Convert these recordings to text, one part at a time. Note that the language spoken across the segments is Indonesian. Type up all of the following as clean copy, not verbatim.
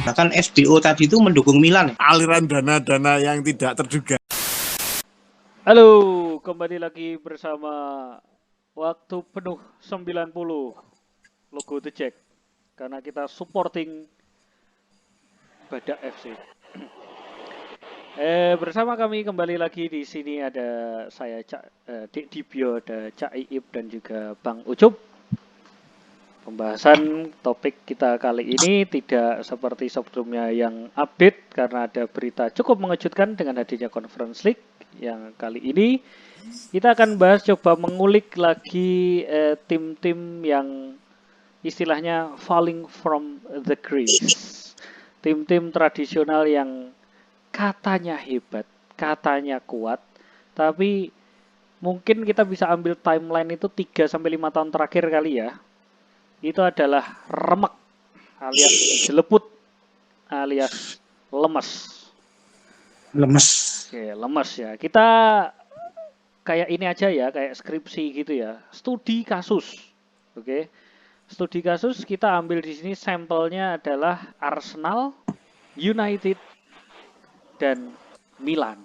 Bahkan SBO tadi itu mendukung Milan. Aliran dana-dana yang tidak terduga. Halo, kembali lagi bersama Waktu Penuh 90 logo The Jack. Karena kita supporting Badak FC. Bersama kami kembali lagi di sini ada saya Dik Dibio, ada Cak Iip dan juga Bang Ucup. Pembahasan topik kita kali ini tidak seperti sebelumnya yang update karena ada berita cukup mengejutkan dengan hadirnya Conference League. Yang kali ini kita akan bahas coba mengulik lagi tim-tim yang istilahnya falling from the crease. Tim-tim tradisional yang katanya hebat, katanya kuat, tapi mungkin kita bisa ambil timeline itu 3-5 tahun terakhir kali ya. Itu adalah remek alias jeleput alias lemes. Oke, lemes ya. Kita kayak ini aja ya, kayak skripsi gitu ya. Studi kasus. Oke. Studi kasus kita ambil di sini sampelnya adalah Arsenal, United, dan Milan.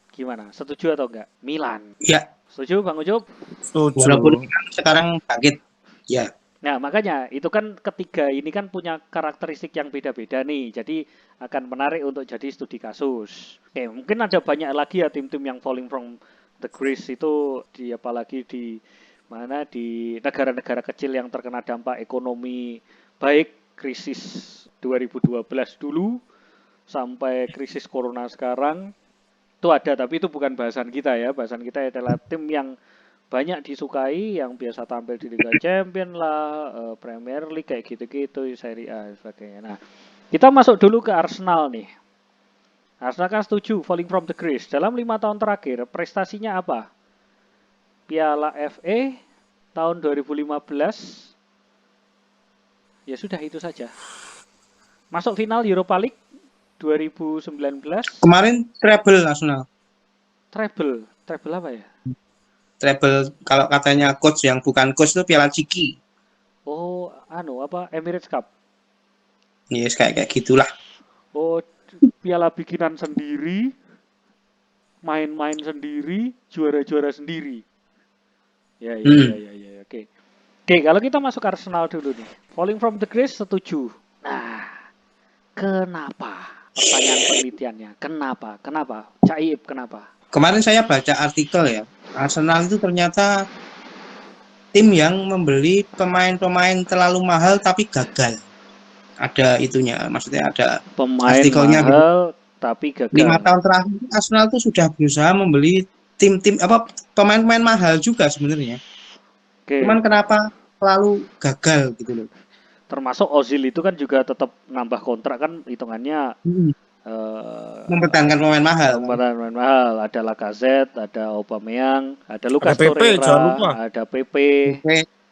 Gimana? Setuju atau enggak? Milan. Ya. Setuju Bang Ucup? Setuju. Walaupun sekarang bangkit. Ya. Nah, makanya itu kan ketiga ini kan punya karakteristik yang beda-beda nih. Jadi akan menarik untuk jadi studi kasus. Oke, mungkin ada banyak lagi ya tim-tim yang falling from the crease itu apalagi di mana di negara-negara kecil yang terkena dampak ekonomi baik krisis 2012 dulu sampai krisis corona sekarang. Itu ada, tapi itu bukan bahasan kita ya. Bahasan kita adalah tim yang banyak disukai, yang biasa tampil di Liga Champion lah, Premier League kayak gitu-gitu, Serie A dan sebagainya. Nah, kita masuk dulu ke Arsenal nih. Arsenal kan setuju falling from the crease. Dalam 5 tahun terakhir, prestasinya apa? Piala FA tahun 2015. Ya sudah, itu saja. Masuk final Europa League 2019. Kemarin treble nasional. Treble apa ya? Treble kalau katanya coach yang bukan coach itu Piala Ciki. Oh, Emirates Cup. Yes, kayak gitulah. Oh, piala bikinan sendiri, main-main sendiri, juara-juara sendiri. Ya, oke. Oke, kalau kita masuk Arsenal dulu nih. Falling from the crease setuju. Nah, kenapa? Pertanyaan penelitiannya. Kenapa? Cak Iip, kenapa? Kemarin saya baca artikel ya. Arsenal itu ternyata tim yang membeli pemain-pemain terlalu mahal tapi gagal. Ada itunya, maksudnya ada pemain artikelnya mahal gitu. Tapi gagal. 5 tahun terakhir Arsenal itu sudah berusaha membeli tim-tim pemain-pemain mahal juga sebenarnya. Oke. Cuman kenapa selalu gagal gitu loh. Termasuk Ozil itu kan juga tetap nambah kontrak kan hitungannya mempertahankan pemain mahal. Ada Lacazette, ada Aubameyang, ada Lucas Torreira, ada PP.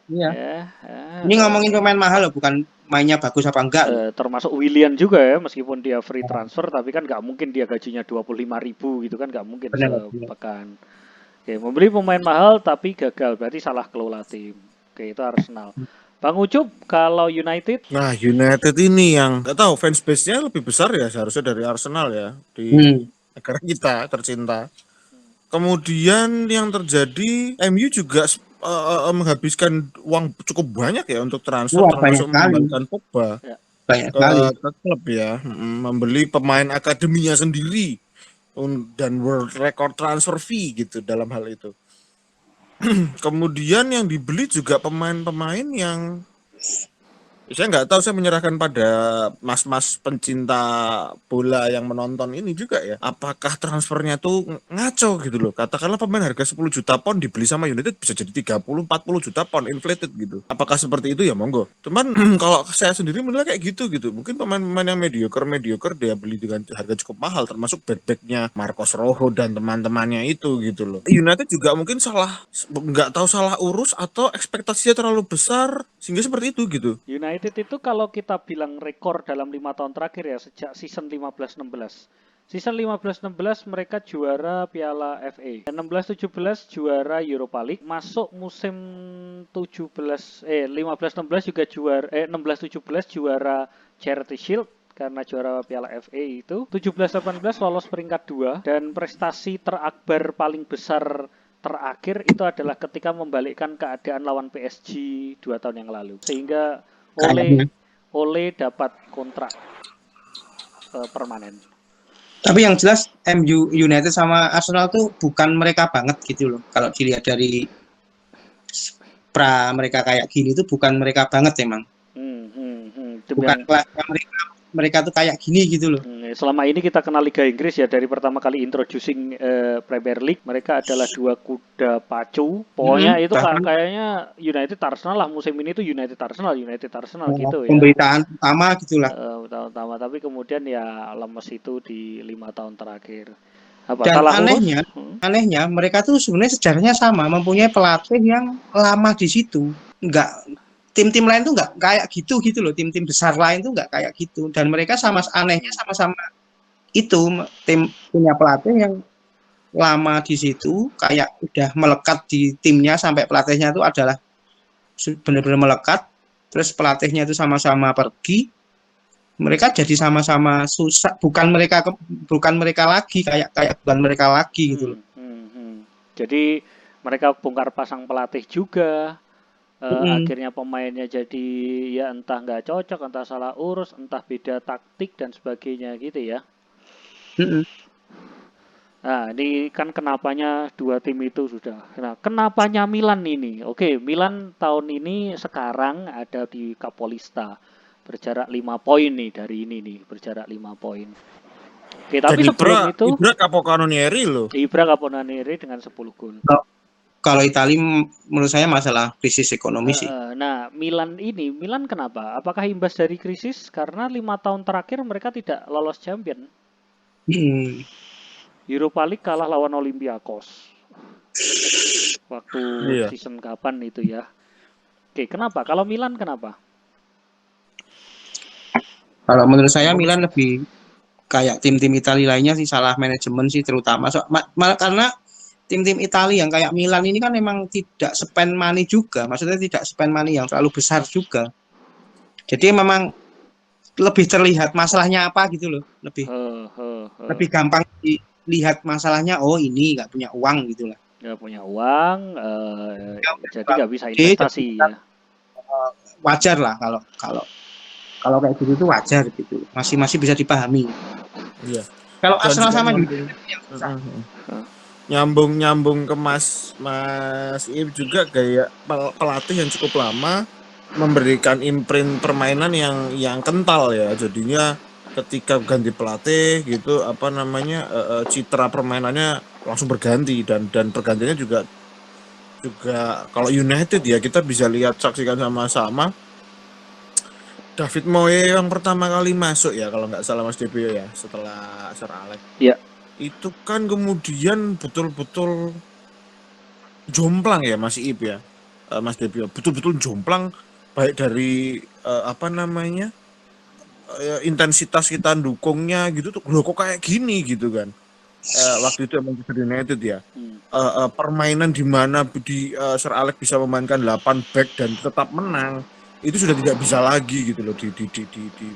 Iya. Ini ngomongin pemain mahal loh, bukan mainnya bagus apa enggak. Termasuk Willian juga ya, meskipun dia free transfer, tapi kan nggak mungkin dia gajinya 25.000 gitu kan, nggak mungkin sepekan. Oke, membeli pemain mahal tapi gagal, berarti salah kelola tim. Oke, itu Arsenal. Bang Ucup, kalau United? Nah, United ini yang nggak tahu fans base-nya lebih besar ya seharusnya dari Arsenal ya di negara kita tercinta. Kemudian yang terjadi MU juga menghabiskan uang cukup banyak ya untuk transfer, termasuk mengembalikan Pogba ke klub ya, membeli pemain akademinya sendiri dan world record transfer fee gitu dalam hal itu. Kemudian yang dibeli juga pemain-pemain yang saya nggak tahu, saya menyerahkan pada mas-mas pencinta bola yang menonton ini juga ya. Apakah transfernya tuh ngaco gitu loh. Katakanlah pemain harga 10 juta pound dibeli sama United bisa jadi 30-40 juta pound inflated gitu. Apakah seperti itu ya monggo. Cuman kalau saya sendiri menilai kayak gitu. Mungkin pemain-pemain yang mediocre dia beli dengan harga cukup mahal, termasuk back-backnya Marcos Rojo dan teman-temannya itu gitu loh. United juga mungkin nggak tahu salah urus atau ekspektasinya terlalu besar sehingga seperti itu gitu. United itu kalau kita bilang rekor dalam 5 tahun terakhir ya, sejak season 15-16. Season 15-16 mereka juara Piala FA. 16-17 juara Europa League. Masuk musim 15-16 juga juara 16-17 juara Charity Shield. karena juara Piala FA itu 17-18 lolos peringkat 2 dan prestasi terakbar paling besar terakhir itu adalah ketika membalikkan keadaan lawan PSG 2 tahun yang lalu sehingga Kayaknya. Ole dapat kontrak permanen. Tapi yang jelas MU United sama Arsenal tuh bukan mereka banget gitu loh. Kalau dilihat dari mereka kayak gini tuh bukan mereka banget emang. Bukan kelasnya mereka tuh kayak gini gitu loh. Selama ini kita kenal Liga Inggris ya dari pertama kali introducing Premier League mereka adalah dua kuda pacu. Pokoknya itu kayaknya United Arsenal lah musim ini tuh United Arsenal gitu ya. Pemberitaan utama gitulah. Utama tapi kemudian ya lemes itu di 5 tahun terakhir. Dan anehnya mereka tuh sebenarnya sejarahnya sama, mempunyai pelatih yang lama di situ. Tim-tim lain tuh nggak kayak gitu loh, tim-tim besar lain tuh nggak kayak gitu. Dan mereka anehnya sama-sama itu tim punya pelatih yang lama di situ, kayak udah melekat di timnya sampai pelatihnya itu adalah benar-benar melekat. Terus pelatihnya itu sama-sama pergi. Mereka jadi sama-sama susah, bukan mereka lagi gitu loh. Jadi mereka bongkar pasang pelatih juga. Akhirnya pemainnya jadi ya entah nggak cocok, entah salah urus, entah beda taktik dan sebagainya gitu ya. Nah ini kan kenapanya dua tim itu sudah. Nah kenapanya Milan ini? Oke, Milan tahun ini sekarang ada di Capolista berjarak 5 poin nih dari ini nih berjarak 5 poin. Oke, tapi sebelum itu Ibra Capocannonieri loh. Ibra Capocannonieri dengan 10 gol. Kalau Italia menurut saya masalah krisis ekonomi sih. Nah, Milan kenapa? Apakah imbas dari krisis? Karena 5 tahun terakhir mereka tidak lolos champion. Europa League kalah lawan Olympiakos. Waktu season kapan itu ya? Oke, kenapa? Kalau Milan kenapa? Kalau menurut saya Milan lebih kayak tim-tim Italia lainnya sih, salah manajemen sih terutama. Karena tim-tim Italia yang kayak Milan ini kan memang tidak spend money juga, maksudnya tidak spend money yang terlalu besar juga. Jadi memang lebih terlihat masalahnya apa gitu loh, lebih gampang dilihat masalahnya. Oh ini nggak punya uang gitulah. Nggak punya uang, jadi nggak bisa investasi ya. Wajar lah kalau kayak gitu tuh wajar gitu, masih bisa dipahami. Iya. Kalau Arsenal sama nyambung ke Mas Iib juga kayak pelatih yang cukup lama memberikan imprint permainan yang kental ya, jadinya ketika ganti pelatih gitu citra permainannya langsung berganti dan pergantiannya juga kalau United ya kita bisa saksikan sama-sama David Moyes yang pertama kali masuk ya kalau nggak salah Mas Debio ya setelah Sir Alex. Iya. Itu kan kemudian betul-betul jomplang ya Mas Iib ya, Mas Debio, betul-betul jomplang baik dari intensitas kita dukungnya gitu tuh, loh kok kayak gini gitu kan. Waktu itu Manchester United ya, permainan di mana Sir Alex bisa memainkan 8 back dan tetap menang itu sudah tidak bisa lagi gitu loh di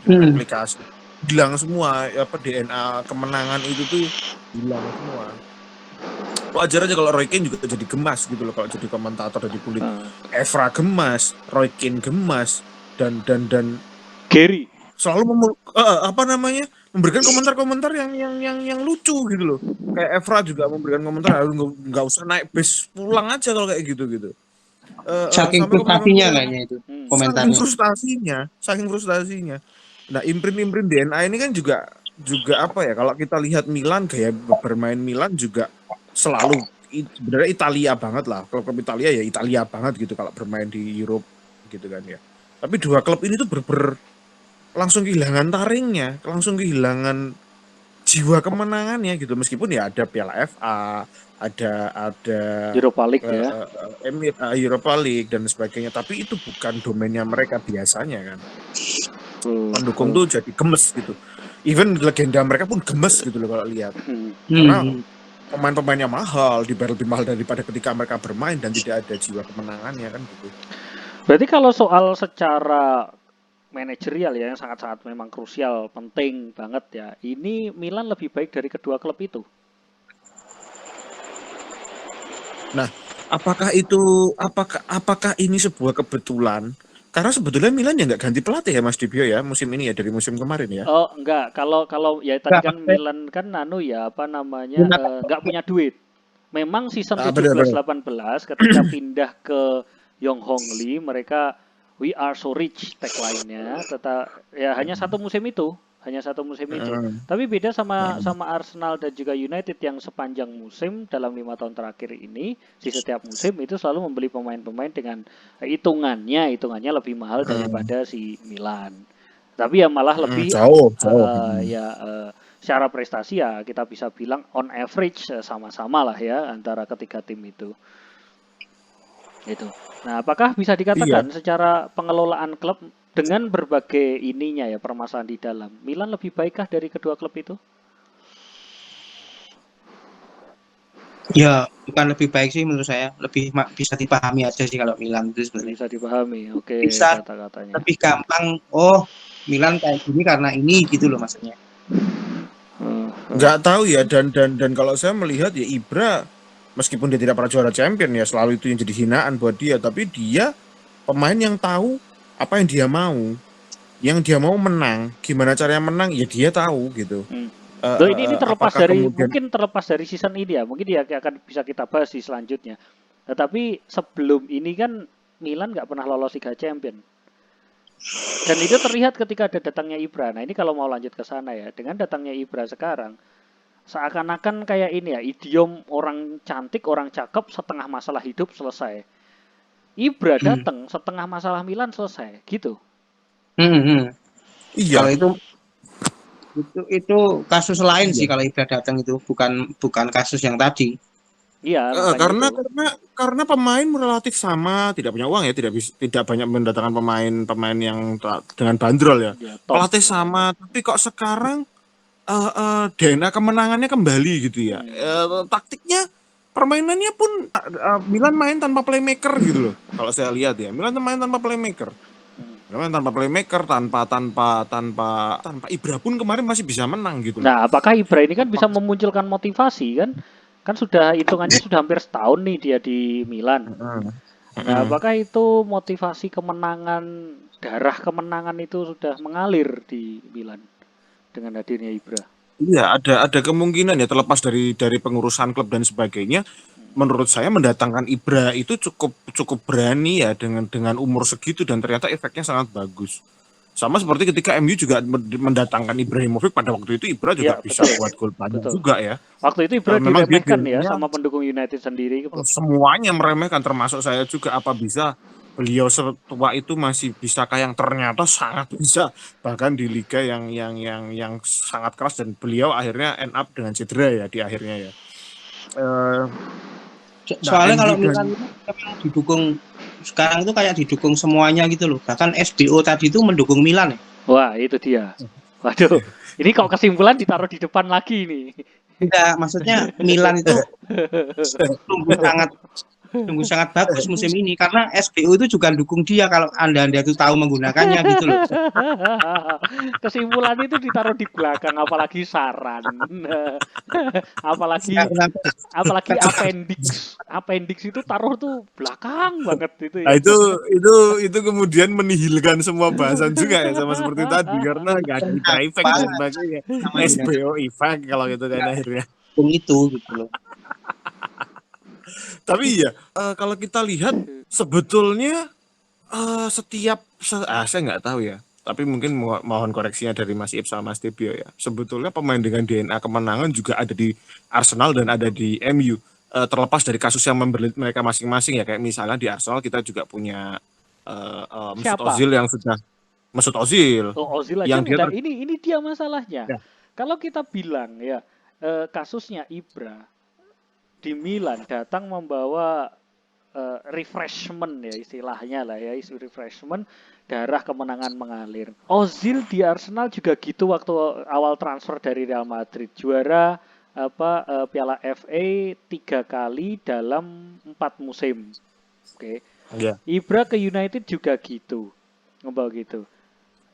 aplikasi. Hilang semua DNA kemenangan itu tuh hilang semua. Wajar aja kalau Roy Keane juga jadi gemas gitu loh kalau jadi komentator dari kulit. Evra gemas, Roy Keane gemas dan Gary selalu memberikan komentar-komentar yang lucu gitu loh. Kayak Evra juga memberikan komentar nggak usah naik bis, pulang aja kalau kayak gitu. Saking frustasinya kayaknya itu komentarnya. Saking frustasinya. Nah, imprint DNA ini kan juga apa ya? Kalau kita lihat Milan, gaya bermain Milan juga selalu sebenarnya Italia banget lah. Klub Italia ya Italia banget gitu kalau bermain di Eropa gitu kan ya. Tapi dua klub ini tuh langsung kehilangan taringnya, langsung kehilangan jiwa kemenangannya gitu. Meskipun ya ada Piala FA, ada Europa League ya. Europa League dan sebagainya, tapi itu bukan domainnya mereka biasanya kan. Pendukung tuh jadi gemes gitu. Even legenda mereka pun gemes gitu loh kalau lihat. Karena pemain-pemainnya mahal, dibayar lebih mahal daripada ketika mereka bermain dan tidak ada jiwa kemenangannya kan gitu. Berarti kalau soal secara manajerial ya yang sangat-sangat memang krusial, penting banget ya. Ini Milan lebih baik dari kedua klub itu. Nah, apakah ini sebuah kebetulan? Karena sebetulnya Milan ya nggak ganti pelatih ya Mas Dibio ya musim ini ya dari musim kemarin ya. Oh, enggak. Kalau ya tadi Enggak, kan maksudnya Milan kan ya apa namanya gimana? enggak punya duit. Memang season Benar-benar. 17-18 ketika pindah ke Yong Hong Lee mereka we are so rich tagline-nya, ya hanya satu musim itu. Tapi beda sama Arsenal dan juga United yang sepanjang musim dalam 5 tahun terakhir ini, di setiap musim itu selalu membeli pemain-pemain dengan hitungannya lebih mahal daripada si Milan. Tapi ya malah lebih Jauh. secara prestasi ya kita bisa bilang on average sama-sama lah ya antara ketiga tim itu. Gitu. Nah, apakah bisa Iya. dikatakan secara pengelolaan klub dengan berbagai ininya ya permasalahan di dalam, Milan lebih baikkah dari kedua klub itu? Ya, bukan lebih baik sih menurut saya, lebih bisa dipahami aja sih kalau Milan itu sebenarnya. Bisa dipahami, oke Bisa kata-katanya. lebih gampang, oh Milan kayak gini karena ini gitu loh maksudnya. Nggak tahu ya dan kalau saya melihat ya Ibra meskipun dia tidak pernah juara champion ya selalu itu yang jadi hinaan buat dia, tapi dia pemain yang tahu apa yang dia mau. Yang dia mau menang, gimana caranya menang ya dia tahu gitu. Loh, ini terlepas Apakah dari kemudian mungkin terlepas dari season ini ya, mungkin dia akan bisa kita bahas di selanjutnya. Tetapi sebelum ini kan Milan nggak pernah lolos Liga Champion. Dan itu terlihat ketika ada datangnya Ibra. Nah ini kalau mau lanjut ke sana ya, dengan datangnya Ibra sekarang, seakan-akan kayak ini ya, idiom orang cantik, orang cakep, setengah masalah hidup selesai. Ibra datang, setengah masalah Milan selesai, gitu. iya. Kalau itu kasus lain sih kalau Ibra datang itu bukan kasus yang tadi. Iya, makanya karena pemain relatif sama, tidak punya uang ya, tidak banyak mendatangkan pemain yang dengan bandrol ya. Pelatih sama, tapi kok sekarang DNA kemenangannya kembali gitu ya. Taktiknya, permainannya pun Milan main tanpa playmaker gitu loh. Kalau saya lihat ya, Milan main tanpa playmaker. Tanpa Ibra pun kemarin masih bisa menang gitu loh. Nah, apakah Ibra ini kan bisa memunculkan motivasi kan? Kan sudah hitungannya sudah hampir setahun nih dia di Milan. Nah, apakah itu motivasi kemenangan, darah kemenangan itu sudah mengalir di Milan dengan hadirnya Ibra? Iya, ada kemungkinan ya terlepas dari pengurusan klub dan sebagainya. Menurut saya mendatangkan Ibra itu cukup berani ya dengan umur segitu dan ternyata efeknya sangat bagus. Sama seperti ketika MU juga mendatangkan Ibrahimovic pada waktu itu Ibra juga bisa buat gol banyak juga ya. Waktu itu Ibra Memang diremehkan ya sama pendukung United sendiri. Semuanya meremehkan termasuk saya juga, apa bisa beliau setua itu masih bisa kayak yang ternyata sangat bisa bahkan di liga yang sangat keras dan beliau akhirnya end up dengan cedera ya di akhirnya ya. Soalnya kalau Milan itu memang didukung sekarang itu kayak didukung semuanya gitu loh. Bahkan SBO tadi itu mendukung Milan ya. Wah, itu dia. Waduh, ini kok kesimpulan ditaruh di depan lagi nih. Tidak, maksudnya Milan itu sungguh sangat bagus musim ini karena SBO itu juga dukung dia kalau Anda itu tahu menggunakannya gitu loh. Kesimpulan itu ditaruh di belakang, apalagi saran. apalagi appendix itu taruh tuh belakang banget itu ya. Nah, itu kemudian menihilkan semua bahasan juga ya sama seperti tadi karena nggak ada Ibra effect dan sebagainya. SBO effect kalau gitu kan akhirnya. Itu gitu loh. Tapi ya kalau kita lihat sebetulnya saya nggak tahu ya. Tapi mungkin mohon koreksinya dari Mas Ip sama Mas Tebio ya. Sebetulnya pemain dengan DNA kemenangan juga ada di Arsenal dan ada di MU. Terlepas dari kasus yang membelit mereka masing-masing ya. Kayak misalnya di Arsenal kita juga punya Mesut Ozil yang sudah Mesut Ozil. Ozil aja yang ini dia masalahnya. Ya. Kalau kita bilang ya kasusnya Ibra di Milan datang membawa refreshment ya istilahnya lah ya, refreshment, darah kemenangan mengalir. Ozil di Arsenal juga gitu waktu awal transfer dari Real Madrid, juara Piala FA 3 kali dalam 4 musim. Oke. Yeah. Ibra ke United juga gitu, membawa gitu.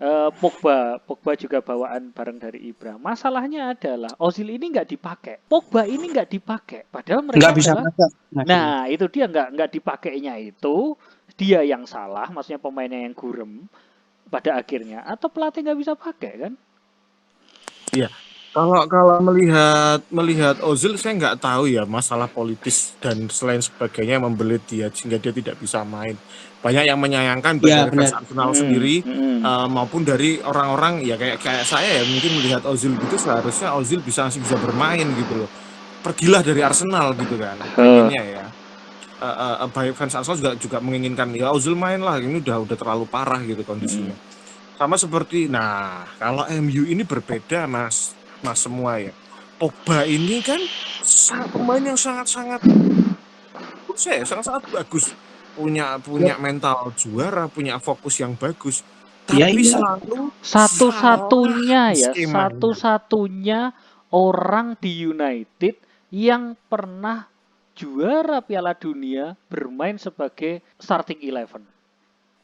Pogba juga bawaan bareng dari Ibra. Masalahnya adalah Ozil ini nggak dipakai, Pogba ini nggak dipakai. Padahal Nggak mereka bisa adalah, pakai. Maksudnya. nah itu dia nggak dipakainya itu dia yang salah, maksudnya pemainnya yang gurem pada akhirnya, atau pelatih nggak bisa pakai kan? Iya. Kalau melihat Ozil, saya nggak tahu ya masalah politis dan selain sebagainya yang membelit dia sehingga dia tidak bisa main. Banyak yang menyayangkan baik Iya dari fans benar. Arsenal sendiri Mm-mm. maupun dari orang-orang ya kayak saya ya mungkin melihat Ozil gitu seharusnya Ozil masih bisa bermain gitu loh. Pergilah dari Arsenal gitu kan, Eh, pengennya ya. Baik fans Arsenal juga menginginkan ya Ozil main lah, ini udah terlalu parah gitu kondisinya. mm-mm. Sama seperti, nah kalau MU ini berbeda mas semua ya. Pogba ini kan pemain yang sangat-sangat, menurut saya sangat-sangat bagus, punya mental juara, punya fokus yang bagus, Iya tapi iya. selalu salah Satu-satunya ya, skemanya. satu-satunya orang di United yang pernah juara Piala Dunia bermain sebagai starting eleven.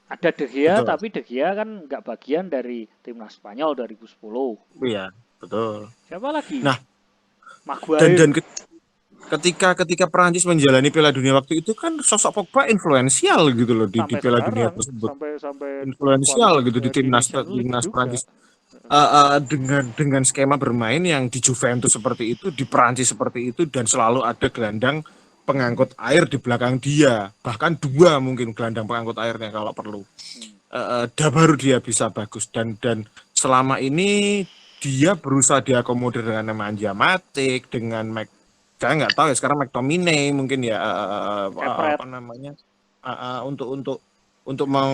Ada De Gea, Betul, tapi De Gea kan nggak bagian dari timnas Spanyol 2010. iya betul. Siapa lagi? Nah, dan Maguire dan ketika Perancis menjalani Piala Dunia waktu itu kan sosok Pogba influensial gitu loh di sampai Piala Dunia sekarang, tersebut, sampai influensial gitu di di timnas Nation League timnas juga. Perancis. Dengan skema bermain yang di Juventus seperti itu, di Perancis seperti itu, dan selalu ada gelandang pengangkut air di belakang dia, bahkan dua mungkin gelandang pengangkut airnya kalau perlu. Dah baru dia bisa bagus dan selama ini dia berusaha diakomodir dengan Nemanja Matic, dengan saya nggak tahu ya sekarang McTominay mungkin ya Kepret. apa namanya untuk mau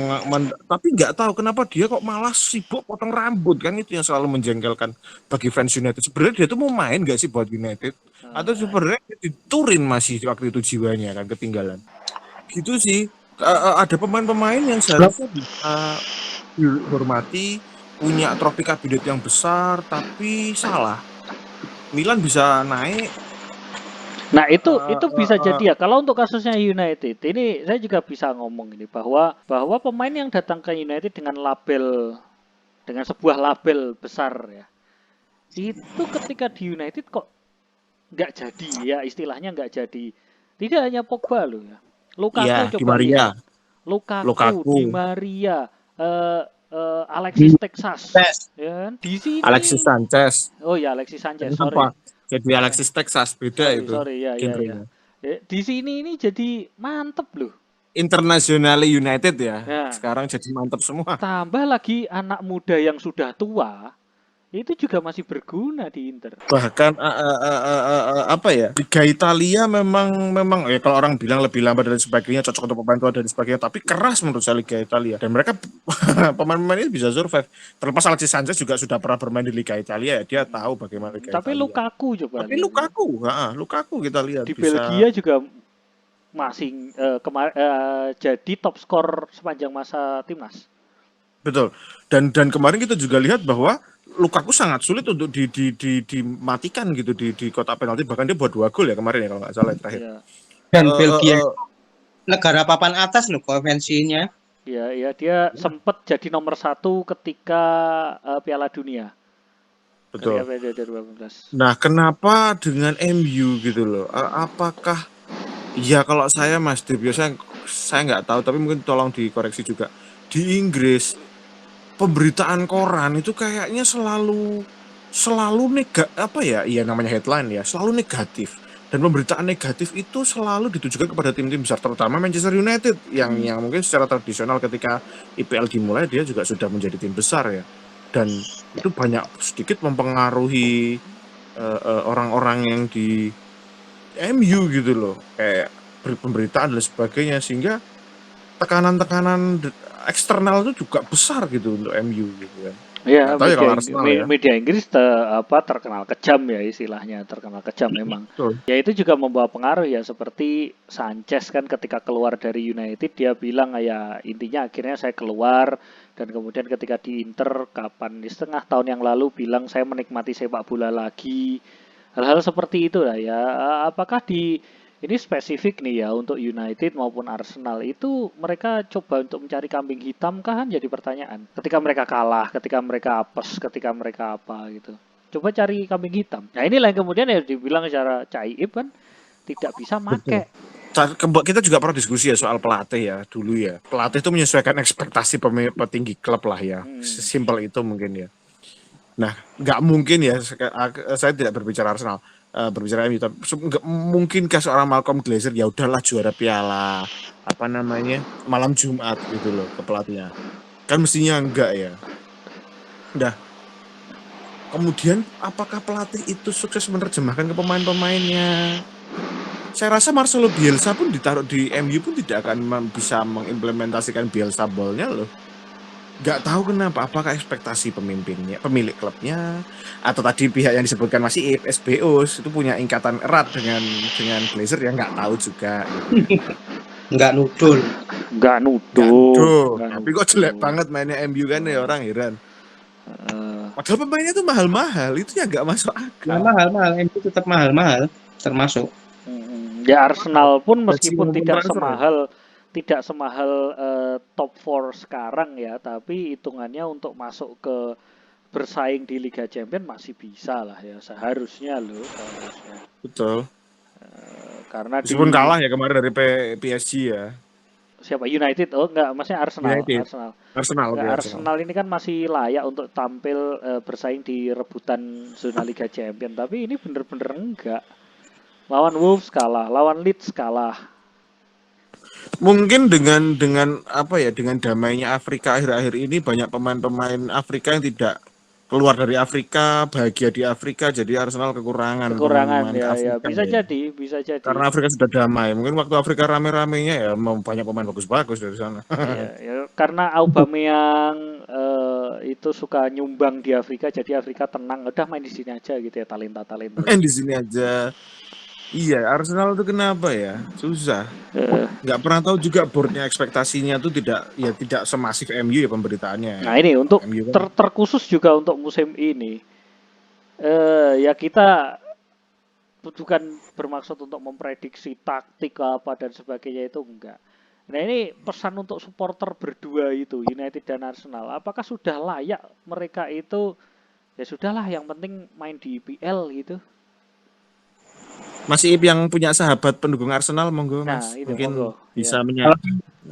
tapi nggak tahu kenapa dia kok malah sibuk potong rambut kan, itu yang selalu menjengkelkan bagi fans United. Sebenarnya dia tuh mau main nggak sih buat United atau sebenarnya diturin masih waktu itu jiwanya kan ketinggalan gitu sih. Ada pemain-pemain yang seharusnya bisa dihormati, punya trofi kabinet yang besar tapi salah. Milan bisa naik. Nah, itu uh, itu uh, bisa uh, jadi ya. Kalau untuk kasusnya United, ini saya juga bisa ngomong ini bahwa pemain yang datang ke United dengan sebuah label besar ya. Itu ketika di United kok nggak jadi ya, istilahnya nggak jadi. Tidak hanya Pogba loh ya. ya Lukaku Di coba Maria, lihat. Lukaku, Lukaku, Di Maria, Alexis Texas, Tes. ya kan? Di sini, Alexis Sanchez. oh ya Alexis Sanchez, Kenapa? sorry. Jadi Eh, Alexis Texas beda sorry, itu sorry, ya, ya, ya. genrenya. Di sini ini jadi mantep loh. Internationally United ya. Nah, Sekarang jadi mantap semua. tambah lagi anak muda yang sudah tua, itu juga masih berguna di Inter. Bahkan apa ya? Liga Italia memang ya kalau orang bilang lebih lambat dan sebagainya, cocok untuk pemain tua dan sebagainya, tapi keras menurut saya Liga Italia. Dan mereka pemain-pemain ini bisa survive. Terlepas Alexis Sanchez juga sudah pernah bermain di Liga Italia ya, dia tahu bagaimana Liga Tapi Italia. Lukaku coba Tapi lihat. Lukaku kita lihat Di bisa. Belgia juga masih jadi top skor sepanjang masa timnas. Betul. Dan kemarin kita juga lihat bahwa Lukaku sangat sulit untuk dimatikan gitu di kotak penalti, bahkan dia buat 2 gol ya kemarin ya kalau nggak salah terakhir. Ya, Dan Uh, uh, Belgia uh, negara papan atas loh konvensinya. ya, ya dia sempat jadi nomor 1 ketika Piala Dunia. Ketika betul. Piala Dunia 2018. Nah, kenapa dengan MU gitu loh? Apakah ya kalau saya Mas Dip, saya nggak tahu, tapi mungkin tolong dikoreksi juga. Di Inggris pemberitaan koran itu kayaknya selalu apa ya, iya namanya headline ya, selalu negatif. Dan pemberitaan negatif itu selalu ditujukan kepada tim-tim besar, terutama Manchester United yang mungkin secara tradisional ketika IPL dimulai dia juga sudah menjadi tim besar ya. Dan itu banyak sedikit mempengaruhi orang-orang yang di MU gitu loh, kayak pemberitaan dan sebagainya, sehingga tekanan-tekanan eksternal itu juga besar gitu untuk MU gitu kan. Ya, Nggak tahu ya kalau Arsenal ya. media Inggris terkenal kejam ya istilahnya, terkenal kejam memang. Betul. Ya itu juga membawa pengaruh ya, seperti Sanchez kan ketika keluar dari United dia bilang ya intinya akhirnya saya keluar, dan kemudian ketika di Inter kapan di setengah tahun yang lalu bilang saya menikmati sepak bola lagi. Hal-hal seperti itu lah ya. Apakah di Ini spesifik nih ya untuk United maupun Arsenal itu mereka coba untuk mencari kambing hitam kan jadi pertanyaan. Ketika mereka kalah, ketika mereka apes, ketika mereka apa gitu. Coba cari kambing hitam. Nah inilah yang kemudian ya dibilang secara Caib kan tidak bisa make. Kita juga pernah diskusi ya soal pelatih ya dulu ya. Pelatih itu menyesuaikan ekspektasi petinggi klub lah ya. Simpel itu mungkin ya. Nah, nggak mungkin ya. Saya tidak berbicara Arsenal, berbicara MU. Nggak mungkinkah seorang Malcolm Glazer ya udahlah juara piala apa namanya malam Jumat gitu loh ke pelatihnya. Kan mestinya enggak ya. Dah. Kemudian apakah pelatih itu sukses menerjemahkan ke pemain-pemainnya? Saya rasa Marcelo Bielsa pun ditaruh di MU pun tidak akan bisa mengimplementasikan Bielsa ball-nya loh. Nggak tahu kenapa, apakah ekspektasi pemimpinnya, pemilik klubnya, atau tadi pihak yang disebutkan masih SBO itu punya ikatan erat dengan Glazer ya nggak tahu juga. Nggak nuduh. Tapi kok jelek banget mainnya MU kan ya orang heran. Padahal pemainnya tuh mahal-mahal, itu ya nggak masuk akal. Mahal-mahal, MU tetap mahal-mahal termasuk. Ya Arsenal pun meskipun tidak semahal top 4 sekarang ya, tapi hitungannya untuk masuk ke bersaing di Liga Champions masih bisa lah ya seharusnya loh. Betul. Karena meskipun kalah ya kemarin dari PSG ya. Siapa United? Oh enggak, maksudnya Arsenal. Arsenal ini kan masih layak untuk tampil bersaing di rebutan zona Liga Champions, tapi ini bener-bener enggak. Lawan Wolves kalah, lawan Leeds kalah. Mungkin dengan apa ya, dengan damainya Afrika akhir-akhir ini banyak pemain-pemain Afrika yang tidak keluar dari Afrika, bahagia di Afrika, jadi Arsenal kekurangan ya, bisa jadi. Karena Afrika sudah damai, mungkin waktu Afrika rame-ramenya ya mau banyak pemain bagus-bagus dari sana. ya, karena Aubameyang itu suka nyumbang di Afrika, jadi Afrika tenang, udah main di sini aja gitu ya, talenta. Main di sini aja. Iya, Arsenal itu kenapa ya? Susah. Nggak pernah tahu juga boardnya ekspektasinya tuh tidak semasif MU ya pemberitaannya. Nah ini untuk terkhusus juga untuk musim ini, ya kita bukan bermaksud untuk memprediksi taktik apa dan sebagainya, itu enggak. Nah ini pesan untuk supporter berdua itu United dan Arsenal, apakah sudah layak mereka itu ya sudahlah yang penting main di IPL gitu. Masih yang punya sahabat pendukung Arsenal monggo Mas, mungkin bisa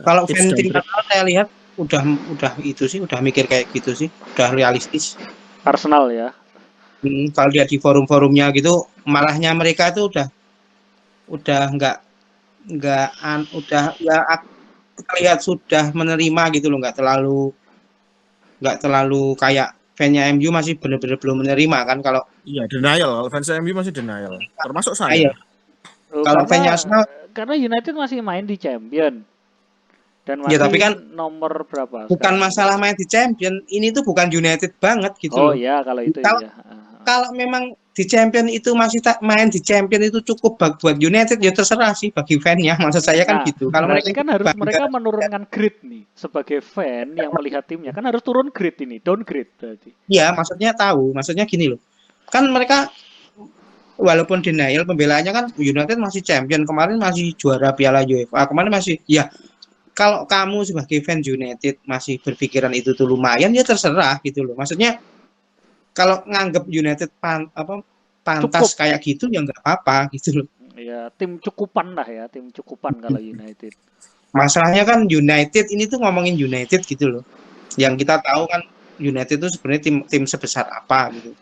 Kalau fan tim Arsenal saya lihat udah itu sih, udah mikir kayak gitu sih, udah realistis. Arsenal ya. Kalau lihat di forum-forumnya gitu, malahnya mereka tuh udah udah terlihat sudah menerima gitu loh, nggak terlalu kayak fansnya MU masih benar-benar belum menerima kan. Kalau denial, kalau fans MU masih denial, termasuk saya. Kalau fansnya Arsenal, karena United masih main di Champion dan masih tapi kan nomor berapa? Bukan masalah main di Champion, ini tuh bukan United banget gitu loh. Oh iya, kalau itu Kalau memang di Champion itu masih main di Champion itu cukup buat United, ya terserah sih bagi fan-nya. Maksud saya kan gitu. Kalau mereka kan mereka menurunkan grade nih sebagai fan yang melihat timnya, kan harus turun grade ini, downgrade berarti. Iya, maksudnya gini loh. Kan mereka walaupun denial pembelaannya kan United masih Champion, kemarin masih juara Piala UEFA, kemarin masih ya. Kalau kamu sebagai fan United masih berpikiran itu tuh lumayan, ya terserah gitu loh. Maksudnya kalau nganggap United pantas kayak gitu ya nggak apa-apa gitu loh. Ya tim cukupan lah ya, tim cukupan kalau United. Masalahnya kan United ini tuh ngomongin United gitu loh. Yang kita tahu kan United itu sebenarnya tim sebesar apa gitu.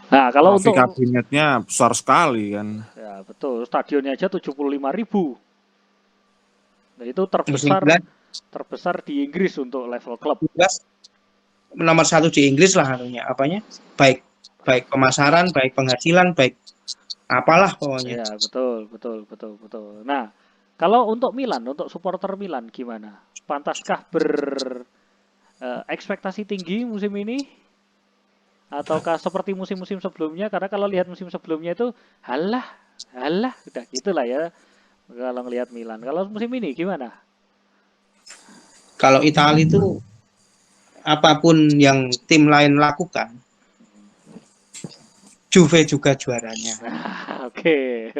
Nah kalau untuk kabinetnya besar sekali kan. Ya betul, stadionnya aja 75.000. Nah, itu terbesar di Inggris untuk level klub. Nomor 1 di Inggris lah artinya apanya, baik pemasaran, baik penghasilan, baik apalah pokoknya. Ya betul. Nah kalau untuk Milan, untuk supporter Milan gimana? Pantaskah ekspektasi tinggi musim ini? Ataukah seperti musim-musim sebelumnya? Karena kalau lihat musim sebelumnya itu halah udah gitulah ya. Kalau ngelihat Milan, kalau musim ini gimana? Kalau Italia itu apapun yang tim lain lakukan, Juve juga juaranya. Nah, oke.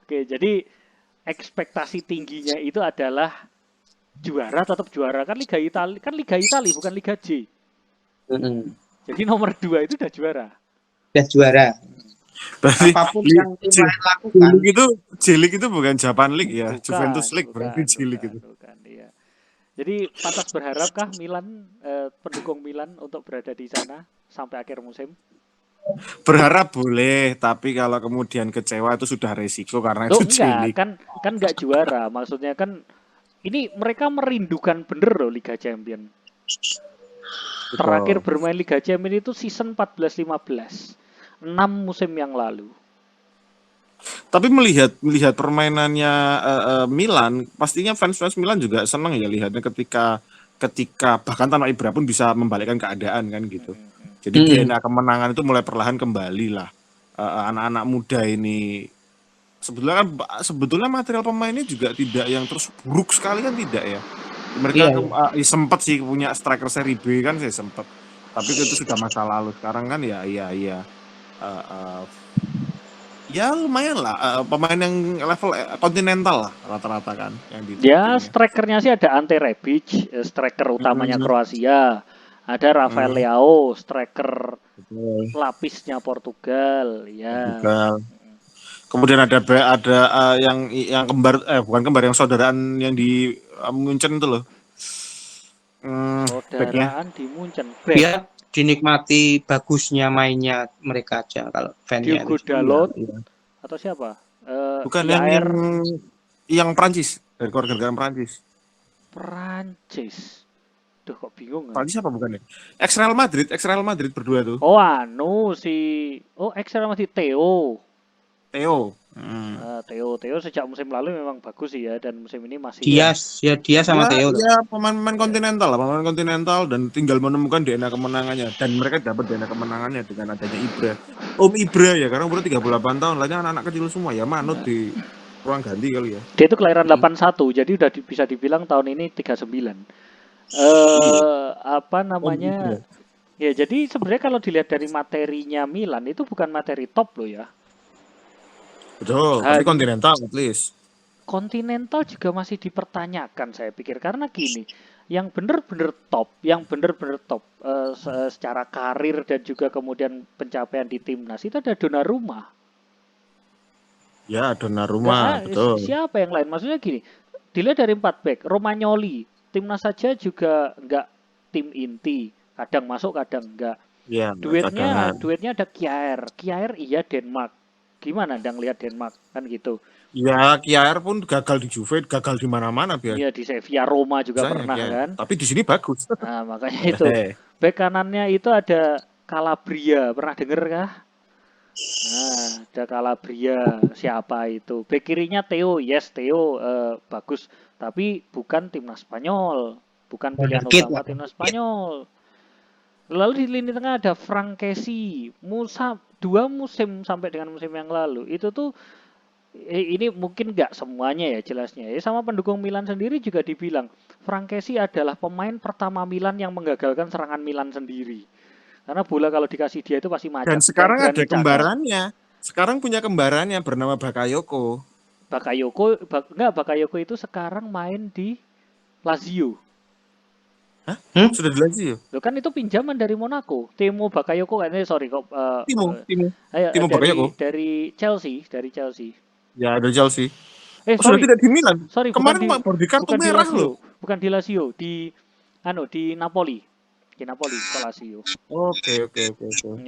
Oke, jadi ekspektasi tingginya itu adalah juara tetap juara kan Liga Italia bukan Liga J. Jadi nomor 2 itu udah juara. Udah juara. Berarti Apapun yang tim lain lakukan. J-League itu bukan Japan League ya, Bukan, Juventus League berarti bukan, J-League bukan, itu. bukan, iya. Jadi pantas berharapkah Milan, pendukung Milan untuk berada di sana sampai akhir musim? Berharap boleh, tapi kalau kemudian kecewa itu sudah resiko karena Loh itu enggak, J-League. kan enggak juara. Maksudnya kan ini mereka merindukan bener loh Liga Champion. Terakhir bermain Liga Champion itu season 14-15. 6 musim yang lalu. Tapi melihat permainannya Milan, pastinya fans Milan juga senang ya lihatnya ketika bahkan tanpa Ibra pun bisa membalikkan keadaan kan gitu. Jadi DNA kemenangan itu mulai perlahan kembali lah. Anak-anak muda ini sebetulnya material pemainnya juga tidak yang terus buruk sekali kan tidak ya. Mereka sempat sih punya striker seri B kan saya sempat. Tapi itu sudah masa lalu. Sekarang kan ya ya lumayan lah pemain yang level kontinental lah rata-rata kan yang di Ya, timnya. strikernya sih ada Ante Rebic, striker utamanya Kroasia. Ada Rafael Leao, striker lapisnya Portugal, ya. Portugal. Kemudian ada yang kembar bukan kembar yang saudaraan yang di Munchen itu loh. Saudaraan di Munchen. Dia dinikmati bagusnya mainnya mereka aja kalau fan-nya Diogo itu. Dalot atau siapa? Bukan yang Prancis dari keluarga Prancis. Prancis. Duh kok bingung. Prancis apa bukan ya? Ex-Real Madrid berdua tuh. Oh ex-Real Madrid Theo. Theo sejak musim lalu memang bagus sih ya dan musim ini masih dia sama Theo. Ya pemain kontinental dan tinggal menemukan DNA kemenangannya dan mereka dapat DNA kemenangannya dengan adanya Ibra. Om Ibra ya karena umur 38 tahun lainnya anak-anak kecil semua ya manut di ruang ganti kali ya. Dia itu kelahiran 81 jadi udah bisa dibilang tahun ini 39. Apa namanya? Ya jadi sebenarnya kalau dilihat dari materinya Milan itu bukan materi top loh ya. Betul, tapi kontinental at least. Kontinental juga masih dipertanyakan saya pikir karena gini, yang benar-benar top secara karir dan juga kemudian pencapaian di timnas itu ada Donnarumma. Ya, Donnarumma, betul. Siapa yang lain? Maksudnya gini, dilihat dari 4 back, Romagnoli, timnas saja juga enggak tim inti, kadang masuk kadang enggak. Ya, duetnya ada Kjaer iya Denmark. Gimana Anda ngelihat Denmark kan gitu? Ya, Kjaer pun gagal di Juve, gagal di mana-mana biar. Iya di Sevilla, Roma juga pernah kan. Tapi di sini bagus. Nah, makanya itu. Bek kanannya itu ada Calabria, pernah denger kah? Nah, ada Calabria, siapa itu? Bek kirinya Theo, Theo bagus, tapi bukan timnas Spanyol, bukan pilihan utama timnas Spanyol. Lalu di lini tengah ada Frankesi, 2 musim sampai dengan musim yang lalu. Itu tuh ini mungkin nggak semuanya ya jelasnya. Ya sama pendukung Milan sendiri juga dibilang Frankesi adalah pemain pertama Milan yang menggagalkan serangan Milan sendiri. Karena bola kalau dikasih dia itu pasti macet. Dan sekarang ada kembarannya. Sekarang punya kembarannya bernama Bakayoko. Bakayoko itu sekarang main di Lazio. Hah? Sudah di Lazio? Loh kan itu pinjaman dari Monaco. Timo Bakayoko kan Timo Bakayoko dari Chelsea. Ya, dari Chelsea. Sudah tidak di Milan. Kemarin baru di kartu merah loh. Bukan di Lazio, di Napoli. Di Napoli ke Lazio. Oke.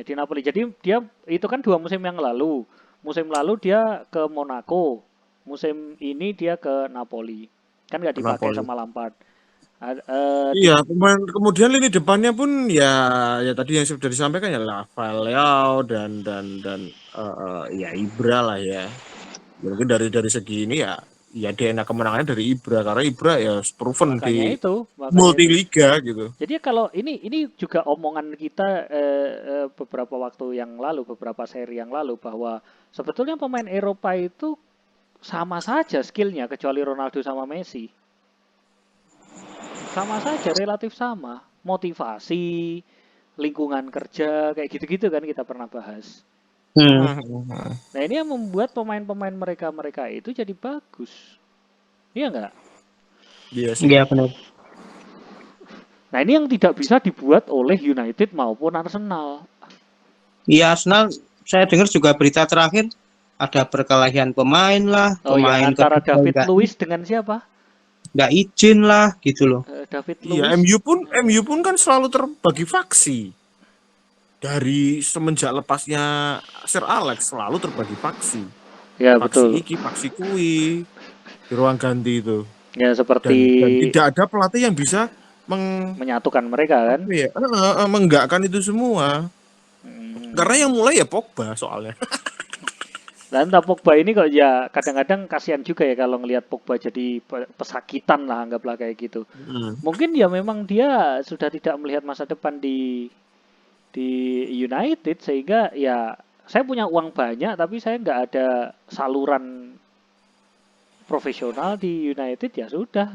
Di Napoli. Jadi dia itu kan 2 musim yang lalu. Musim lalu dia ke Monaco. Musim ini dia ke Napoli. Kan nggak dipakai sama Lampard. Iya, kemudian lini depannya pun ya tadi yang sudah disampaikan ya Rafael Leao dan ya Ibra lah ya. Mungkin dari segi ini ya DNA kemenangannya dari Ibra karena Ibra ya proven di multiliga gitu. Jadi kalau ini juga omongan kita beberapa waktu yang lalu, beberapa seri yang lalu bahwa sebetulnya pemain Eropa itu sama saja skillnya kecuali Ronaldo sama Messi. Sama saja, relatif sama. Motivasi, lingkungan kerja, kayak gitu-gitu kan kita pernah bahas. Nah ini yang membuat pemain-pemain mereka itu jadi bagus. Iya nggak? Iya sih. Iya benar. Nah ini yang tidak bisa dibuat oleh United maupun Arsenal. Iya, Arsenal saya dengar juga berita terakhir ada perkelahian pemain lah, Oh ya, pemain antara kedua David Luiz dengan siapa? nggak izin lah gitu loh. David Iya, Luiz. MU pun kan selalu terbagi faksi. Dari semenjak lepasnya Sir Alex selalu terbagi faksi. Ya Faksi betul. iki, faksi kui di ruang ganti itu. Ya seperti Dan tidak ada pelatih yang bisa menyatukan mereka kan. menggakkan itu semua. Karena yang mulai ya Pogba soalnya. Dan entah Pogba ini kok ya kadang-kadang kasihan juga ya kalau ngelihat Pogba jadi pesakitan lah, anggaplah kayak gitu. Mungkin ya memang dia sudah tidak melihat masa depan di United, sehingga ya saya punya uang banyak tapi saya nggak ada saluran profesional di United, ya sudah,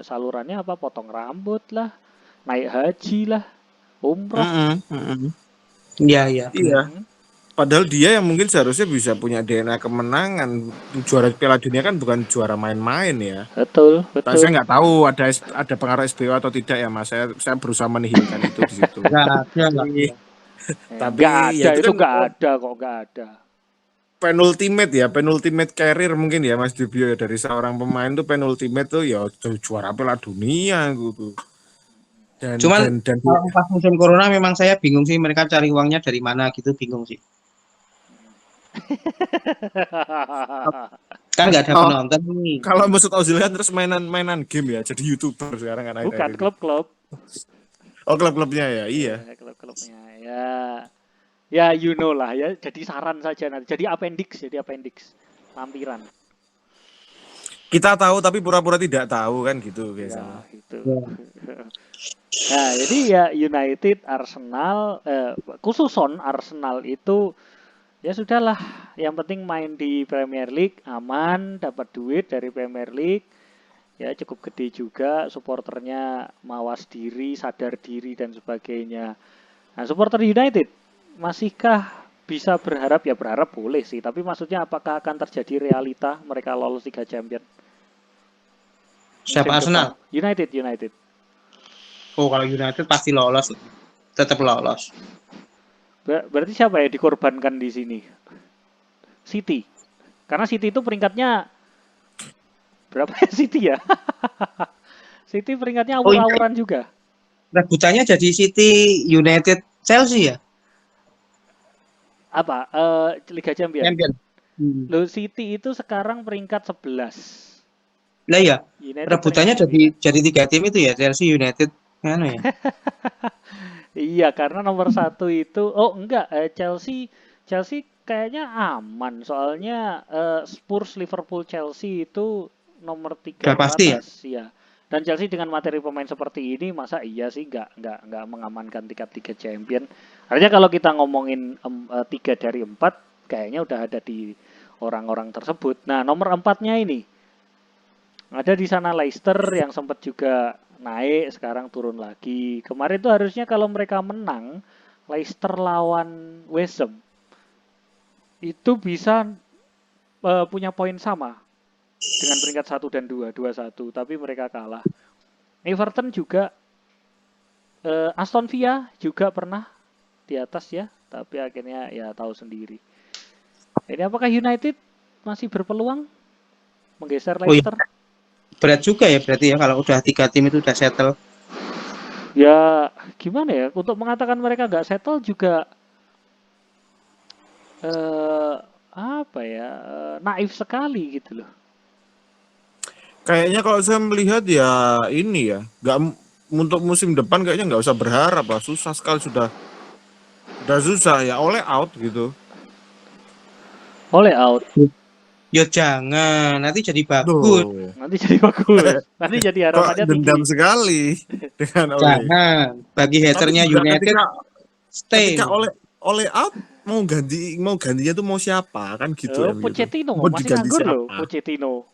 salurannya apa, potong rambut lah, naik haji lah, umroh. Iya. Padahal dia yang mungkin seharusnya bisa punya DNA kemenangan. Juara Piala Dunia kan bukan juara main-main ya. Betul. Saya nggak tahu ada pengaruh SBO atau tidak ya Mas. Saya berusaha menihilkan itu di situ. Nggak ada lah. Tapi nggak ada, ya itu kan nggak ada kok, nggak ada. penultimate career mungkin ya Mas Dibio ya, dari seorang pemain tuh penultimate tuh ya juara Piala Dunia gitu. Cuman kalau pas musim corona memang saya bingung sih mereka cari uangnya dari mana gitu, bingung sih. Kan nggak ada penonton nih. Kalau Mesut Ozil kan terus mainan game ya, jadi YouTuber sekarang kan. Bukan klub-klub. Oh, klub-klubnya ya, iya. Klub-klubnya ya you know lah ya, jadi saran saja nanti. Jadi appendix lampiran. Kita tahu tapi pura-pura tidak tahu kan gitu biasanya. Ya, gitu. Nah, jadi ya United, Arsenal, khususon Arsenal itu ya sudahlah, yang penting main di Premier League aman, dapat duit dari Premier League, ya cukup gede juga, supporternya mawas diri, sadar diri dan sebagainya. Nah, supporter United masihkah bisa berharap? Ya berharap boleh sih, tapi maksudnya apakah akan terjadi realita mereka lolos Liga Champions? Siapa Arsenal? United. Oh, kalau United pasti lolos, tetap lolos. Berarti siapa ya dikorbankan di sini? City. Karena City itu peringkatnya berapa ya City ya? City peringkatnya awur-awuran juga. Rebutannya jadi City, United, Chelsea ya? Apa? Liga Champions. Loh, City itu sekarang peringkat 11. Lah ya. Rebutannya jadi 3 tim itu ya, Chelsea, United, mana ya? Iya, karena nomor 1 itu, Chelsea kayaknya aman, soalnya Spurs, Liverpool, Chelsea itu nomor 3 Udah pasti atas, ya. Dan Chelsea dengan materi pemain seperti ini, masa iya sih nggak mengamankan tiket Liga Champion. Artinya kalau kita ngomongin 3 dari 4, kayaknya udah ada di orang-orang tersebut. Nah, nomor 4-nya ini ada di sana Leicester yang sempat juga naik, sekarang turun lagi. Kemarin tuh harusnya kalau mereka menang, Leicester lawan West Ham itu bisa punya poin sama dengan peringkat 1 dan 2, 2-1, tapi mereka kalah. Everton juga, Aston Villa juga pernah di atas ya, tapi akhirnya ya tahu sendiri. Ini apakah United masih berpeluang menggeser Leicester? Oh, iya. Berat juga ya berarti ya kalau udah 3 tim itu udah settle. Ya gimana ya, untuk mengatakan mereka nggak settle juga naif sekali gitu loh. Kayaknya kalau saya melihat ya ini ya, untuk musim depan kayaknya nggak usah berharap lah, susah sekali sudah susah ya, oleh out gitu. Oleh out. Ya jangan, nanti jadi bagus. Nanti jadi harapannya tinggi. Dendam sekali dengan oleh. Jangan, bagi haternya United stay. Ketika oleh out mau gantinya tuh mau siapa kan gitu. Pochettino masih nganggur loh, Pochettino.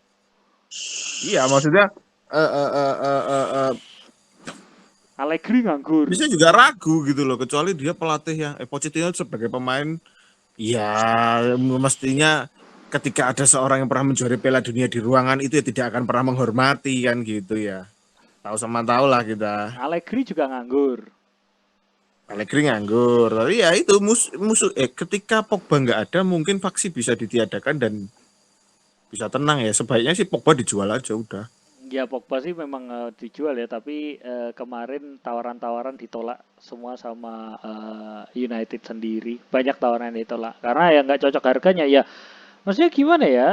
Iya, maksudnya Allegri nganggur. Bisa juga ragu gitu loh, kecuali dia pelatih yang Pochettino sebagai pemain Ya, mestinya ketika ada seorang yang pernah menjuarai Piala Dunia di ruangan itu ya tidak akan pernah menghormati kan gitu ya. Tahu sama tahu lah kita. Allegri juga nganggur. Allegri nganggur. Tapi ya itu musuh ketika Pogba nggak ada mungkin faksi bisa ditiadakan dan bisa tenang ya. Sebaiknya sih Pogba dijual aja udah. Ya Pogba sih memang dijual ya, tapi kemarin tawaran-tawaran ditolak semua sama United sendiri. Banyak tawaran yang ditolak karena ya nggak cocok harganya ya. Maksudnya gimana ya?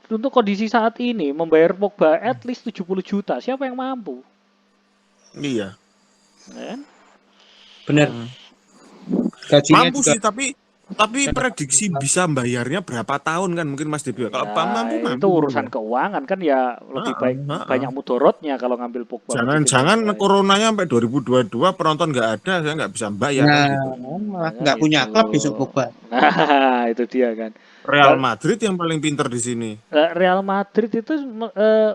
Untuk kondisi saat ini membayar Pogba at least 70 juta, siapa yang mampu? Iya. Kan? Bener. Hmm. Gajinya Mampu juga sih tapi prediksi bisa bayarnya berapa tahun kan mungkin Mas Debi. Kalau mampu itu urusan keuangan kan ya, lebih baik banyak mudorotnya kalau ngambil Pogba. Jangan coronanya sampai 2022 penonton nggak ada, saya nggak bisa bayar kan gitu. malah nggak punya klub besok Pogba. Nah, itu dia kan. Real Madrid yang paling pinter di sini. Real Madrid itu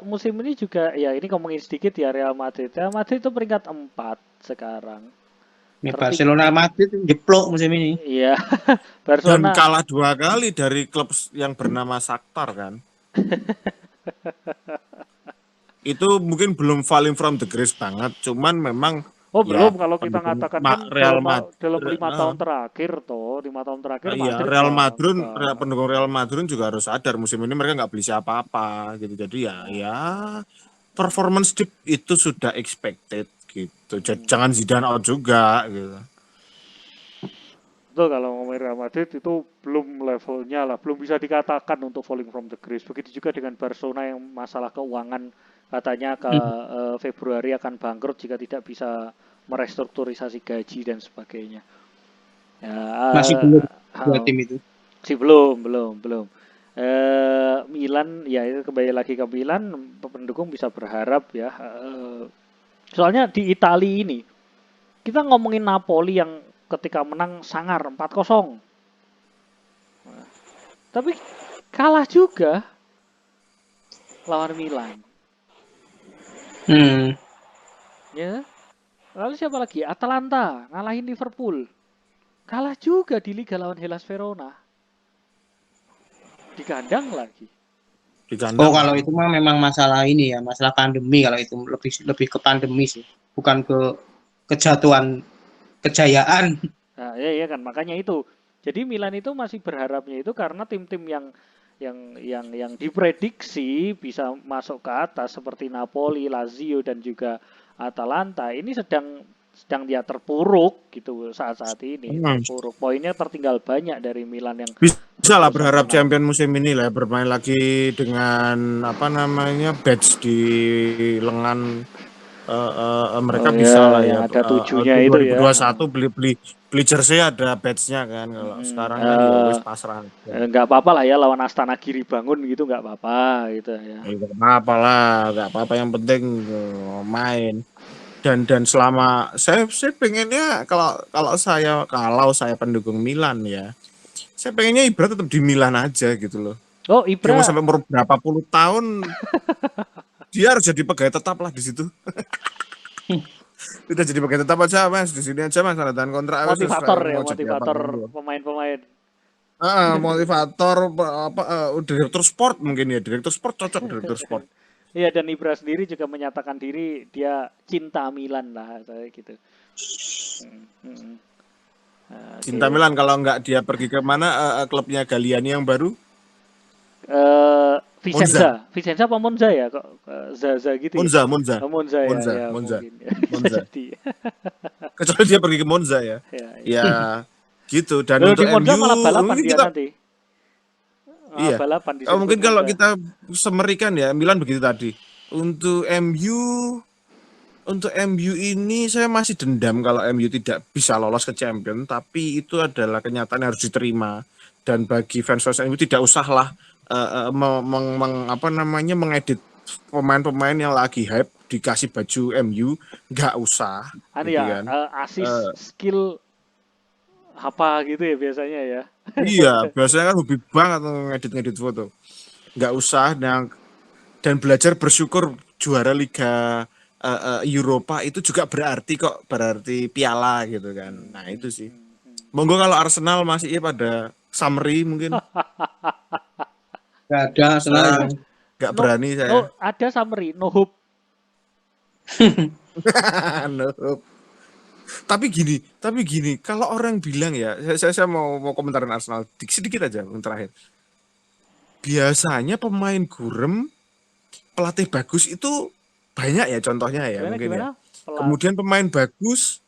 musim ini juga ya, ini ngomongin sedikit ya. Real Madrid itu peringkat 4 sekarang. Nih, Barcelona Madrid jeplok musim ini. Iya. Dan kalah 2 kali dari klub yang bernama Shakhtar kan. Itu mungkin belum falling from the grace banget, cuman memang belum kalau kita katakan kan Real Madrid dalam 5 tahun terakhir toh, 5 tahun terakhir iya, Madrid Real Madrid, pendukung Real Madrid juga harus sadar musim ini mereka nggak beli siapa-apa gitu. Jadi ya performance dip itu sudah expected gitu. Jangan Zidane out juga gitu. Betul, kalau ngomongin Real Madrid itu belum levelnya lah, belum bisa dikatakan untuk falling from the grace. Begitu juga dengan Barcelona yang masalah keuangan katanya ke Februari akan bangkrut jika tidak bisa merestrukturisasi gaji dan sebagainya. Ya, masih belum dua tim itu. belum. Milan ya, itu kembali lagi ke Milan, pendukung bisa berharap ya. Soalnya di Italia ini kita ngomongin Napoli yang ketika menang sangar 4-0. Tapi kalah juga lawan Milan. Ya. Lalu siapa lagi? Atalanta ngalahin Liverpool. Kalah juga di Liga lawan Hellas Verona. Di kandang lagi. Kalau itu mah memang masalah ini ya, masalah pandemi. Kalau itu lebih ke pandemi sih, bukan ke kejatuhan kejayaan. Nah, ya kan, makanya itu. Jadi Milan itu masih berharapnya itu karena tim-tim yang diprediksi bisa masuk ke atas seperti Napoli, Lazio dan juga Atalanta ini sedang dia terpuruk gitu saat ini. Terpuruk. Poinnya tertinggal banyak dari Milan yang bisa lah berharap champion musim ini lah, bermain lagi dengan badge di lengan mereka bisa lah ya. Ada 7-nya itu 2021 ya. beli jersey ada badge-nya kan. Kalau sekarang kan ya wis pasrah. Enggak apa-apa lah ya lawan Astana Giri Bangun gitu, enggak apa-apa gitu ya. Enggak apa-apa lah, enggak apa-apa, yang penting main. Dan selama saya pengennya kalau saya pendukung Milan ya, saya pengennya Ibra tetap di Milan aja gitu loh. Ibra mau sampai umur berapa puluh tahun dia harus jadi pegawai tetap lah di situ. Udah jadi pegawai tetap aja Mas, di sini aja Mas, tanda tangan kontrak. Motivator pemain-pemain. Motivator direktur sport mungkin ya, direktur sport cocok direktur sport. Iya, dan Ibra sendiri juga menyatakan diri dia cinta Milan lah, saya gitu. Cinta Milan, kalau enggak dia pergi ke mana klubnya Galliani yang baru? Vicenza apa Monza ya, kok Zaza gitu ya? Monza. Kecuali dia pergi ke Monza ya. Ya gitu. Dan untuk di Monza MU malah balapan dia nanti. Iya. Mungkin kalau kita semerikan ya, Milan begitu tadi. Untuk MU ini saya masih dendam kalau MU tidak bisa lolos ke Champion, tapi itu adalah kenyataan yang harus diterima. Dan bagi fans MU tidak usahlah mengedit pemain-pemain yang lagi hype dikasih baju MU, nggak usah. Gitu kan. Asis skill apa gitu ya biasanya ya. Iya, biasanya kan hobi banget ngedit foto. Nggak usah. Dan belajar bersyukur juara Liga Eropa itu juga berarti piala gitu kan. Nah itu sih. Monggo kalau Arsenal masih pada summary mungkin. Nggak ada Arsenal. Nggak berani saya. Ada summary, no hope. No. Tapi gini, kalau orang bilang ya, saya mau komentarin Arsenal sedikit aja yang terakhir. Biasanya pemain gurem, pelatih bagus itu banyak ya contohnya ya Gimana, mungkin gimana? ya. Kemudian pemain bagus,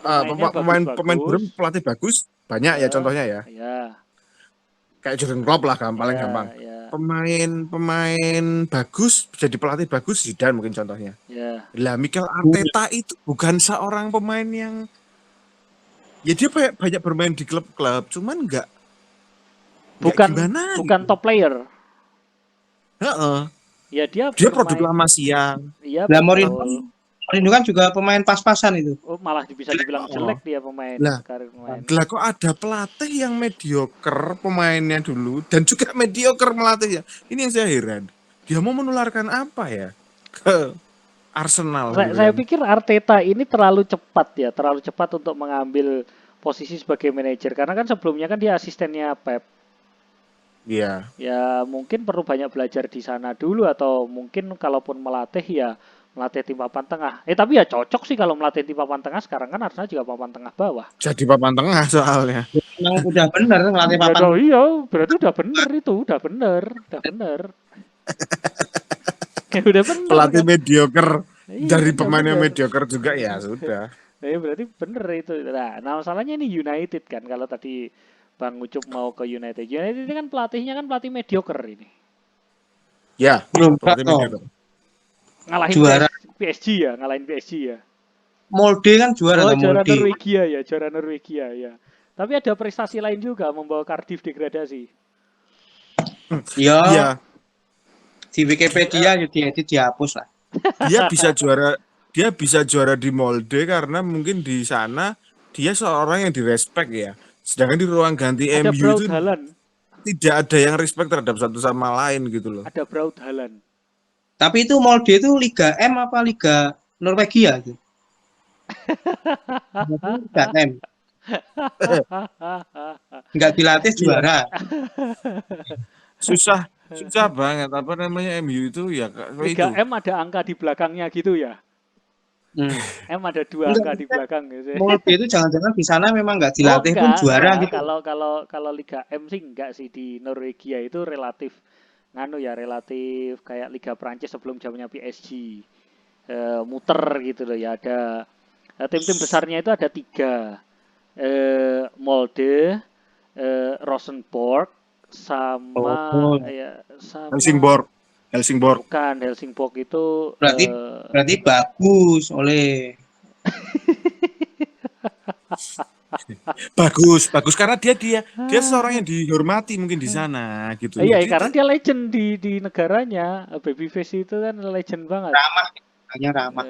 pemain gurem, pelatih bagus banyak ya contohnya ya. Ya. Kayak Jurgen Klopp lah paling gampang. Ya. Pemain bagus jadi pelatih bagus Zidane mungkin contohnya. Ya. Lah Mikel Arteta itu bukan seorang pemain yang ya dia banyak bermain di klub-klub, cuman bukan gitu. Top player. Heeh. Ya dia produk lama siang. Iya. Lah Mourinho kan juga pemain pas-pasan itu. Oh, malah bisa dibilang jelek dia pemain. Lah kok ada pelatih yang mediocre pemainnya dulu dan juga mediocre melatihnya. Ini yang saya heran. Dia mau menularkan apa ya ke Arsenal? Saya pikir Arteta ini terlalu cepat untuk mengambil posisi sebagai manajer karena kan sebelumnya kan dia asistennya Pep. Iya. Ya mungkin perlu banyak belajar di sana dulu atau mungkin kalaupun melatih ya melatih tim papan tengah. Tapi ya cocok sih kalau melatih tim papan tengah. Sekarang kan Arsenal juga papan tengah bawah. Jadi papan tengah soalnya. Memang udah benar melatih papan. Iya, berarti udah benar itu, udah benar. Udah benar. Pelatih kan? mediocre dari Iya, pemain yang mediocre juga ya sudah. Berarti benar itu. Nah, masalahnya ini United kan kalau tadi Bang Ucup mau ke United. United ini kan pelatihnya kan pelatih mediocre ini. Ya, pelatih mediocre. Ngalahin juara PSG ya, ngalahin PSG ya. Molde kan juara juara Norwegia ya. Tapi ada prestasi lain juga membawa Cardiff degradasi. Iya. Di Wikipedia dihapus lah. Dia bisa juara di Molde karena mungkin di sana dia seorang yang direspek ya. Sedangkan di ruang ganti ada MU itu tidak ada yang respect terhadap satu sama lain gitu loh. Ada Braut Haaland. Tapi itu Molde itu Liga M apa Liga Norwegia itu? Liga M. Nggak dilatih juara. Susah banget apa namanya MU itu ya Liga itu. M ada angka di belakangnya gitu ya. M ada 2 angka di belakang gitu. Molde itu jangan-jangan di sana memang nggak dilatih pun juara gitu. Kalau Liga M sih enggak sih, di Norwegia itu relatif relatif kayak Liga Prancis sebelum zamannya PSG. Muter gitu loh ya, ada tim-tim besarnya itu ada 3. Molde, Rosenborg sama Helsingborg. Bukan, Helsingborg itu berarti bagus oleh bagus karena dia seorang yang dihormati mungkin di sana gitu. Iya, karena dia legend di negaranya. Babyface itu kan legend banget. Ramah.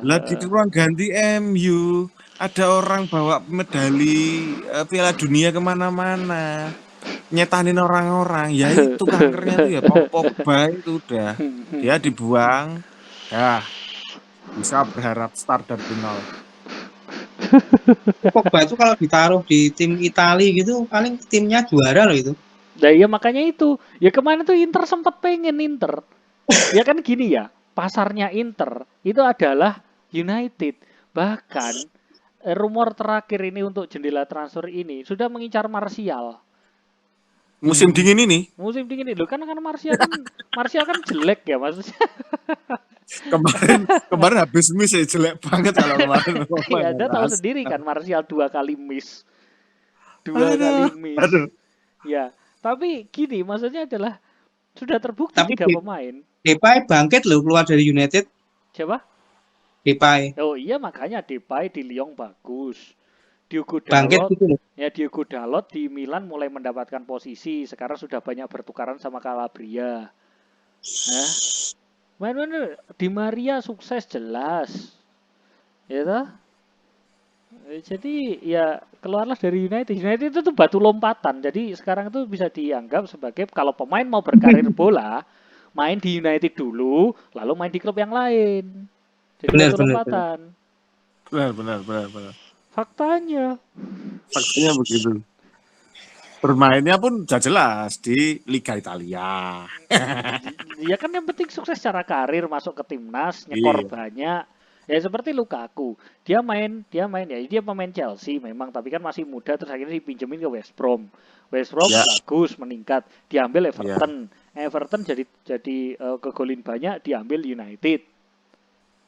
Lah di ruang ganti MU ada orang bawa medali Piala Dunia kemana-mana, nyetanin orang-orang, ya itu kankernya tuh ya Pogba itu udah dia dibuang, ya bisa berharap start dari nol. Pogba itu kalau ditaruh di tim Italia gitu paling timnya juara loh itu. Nah ya makanya itu. Ya kemarin tuh Inter sempat pengen Inter. Ya kan gini ya, pasarnya Inter itu adalah United. Bahkan rumor terakhir ini untuk jendela transfer ini sudah mengincar Martial. Musim dingin ini. Musim dingin itu kan Martial kan jelek ya maksudnya. Kemarin habis miss ya, jelek banget kalau kemarin. Iya, Anda tahu sendiri kan Martial 2 kali miss. 2 kali miss. Aduh. Ya, tapi gini maksudnya adalah sudah terbukti tapi 3 pemain. Depay bangkit loh keluar dari United. Siapa? Depay. Oh iya, makanya Depay di Lyon bagus. Diogo Dalot di Milan mulai mendapatkan posisi, sekarang sudah banyak bertukaran sama Calabria. Main-main Di Maria sukses jelas. Ya toh? Jadi ya keluarlah dari United. United itu tuh batu lompatan. Jadi sekarang itu bisa dianggap sebagai kalau pemain mau berkarir bola, main di United dulu, lalu main di klub yang lain. Jadi batu lompatan. Benar. Faktanya begitu. Bermainnya pun jelas di Liga Italia. Ya kan yang penting sukses secara karir, masuk ke timnas, nyekor Iya. banyak. Ya seperti Lukaku, dia main ya, dia pemain Chelsea memang, tapi kan masih muda, terus akhirnya dipinjemin ke West Brom. West Brom Ya, bagus, meningkat, diambil ya. Everton. Everton jadi kegolin banyak, diambil United.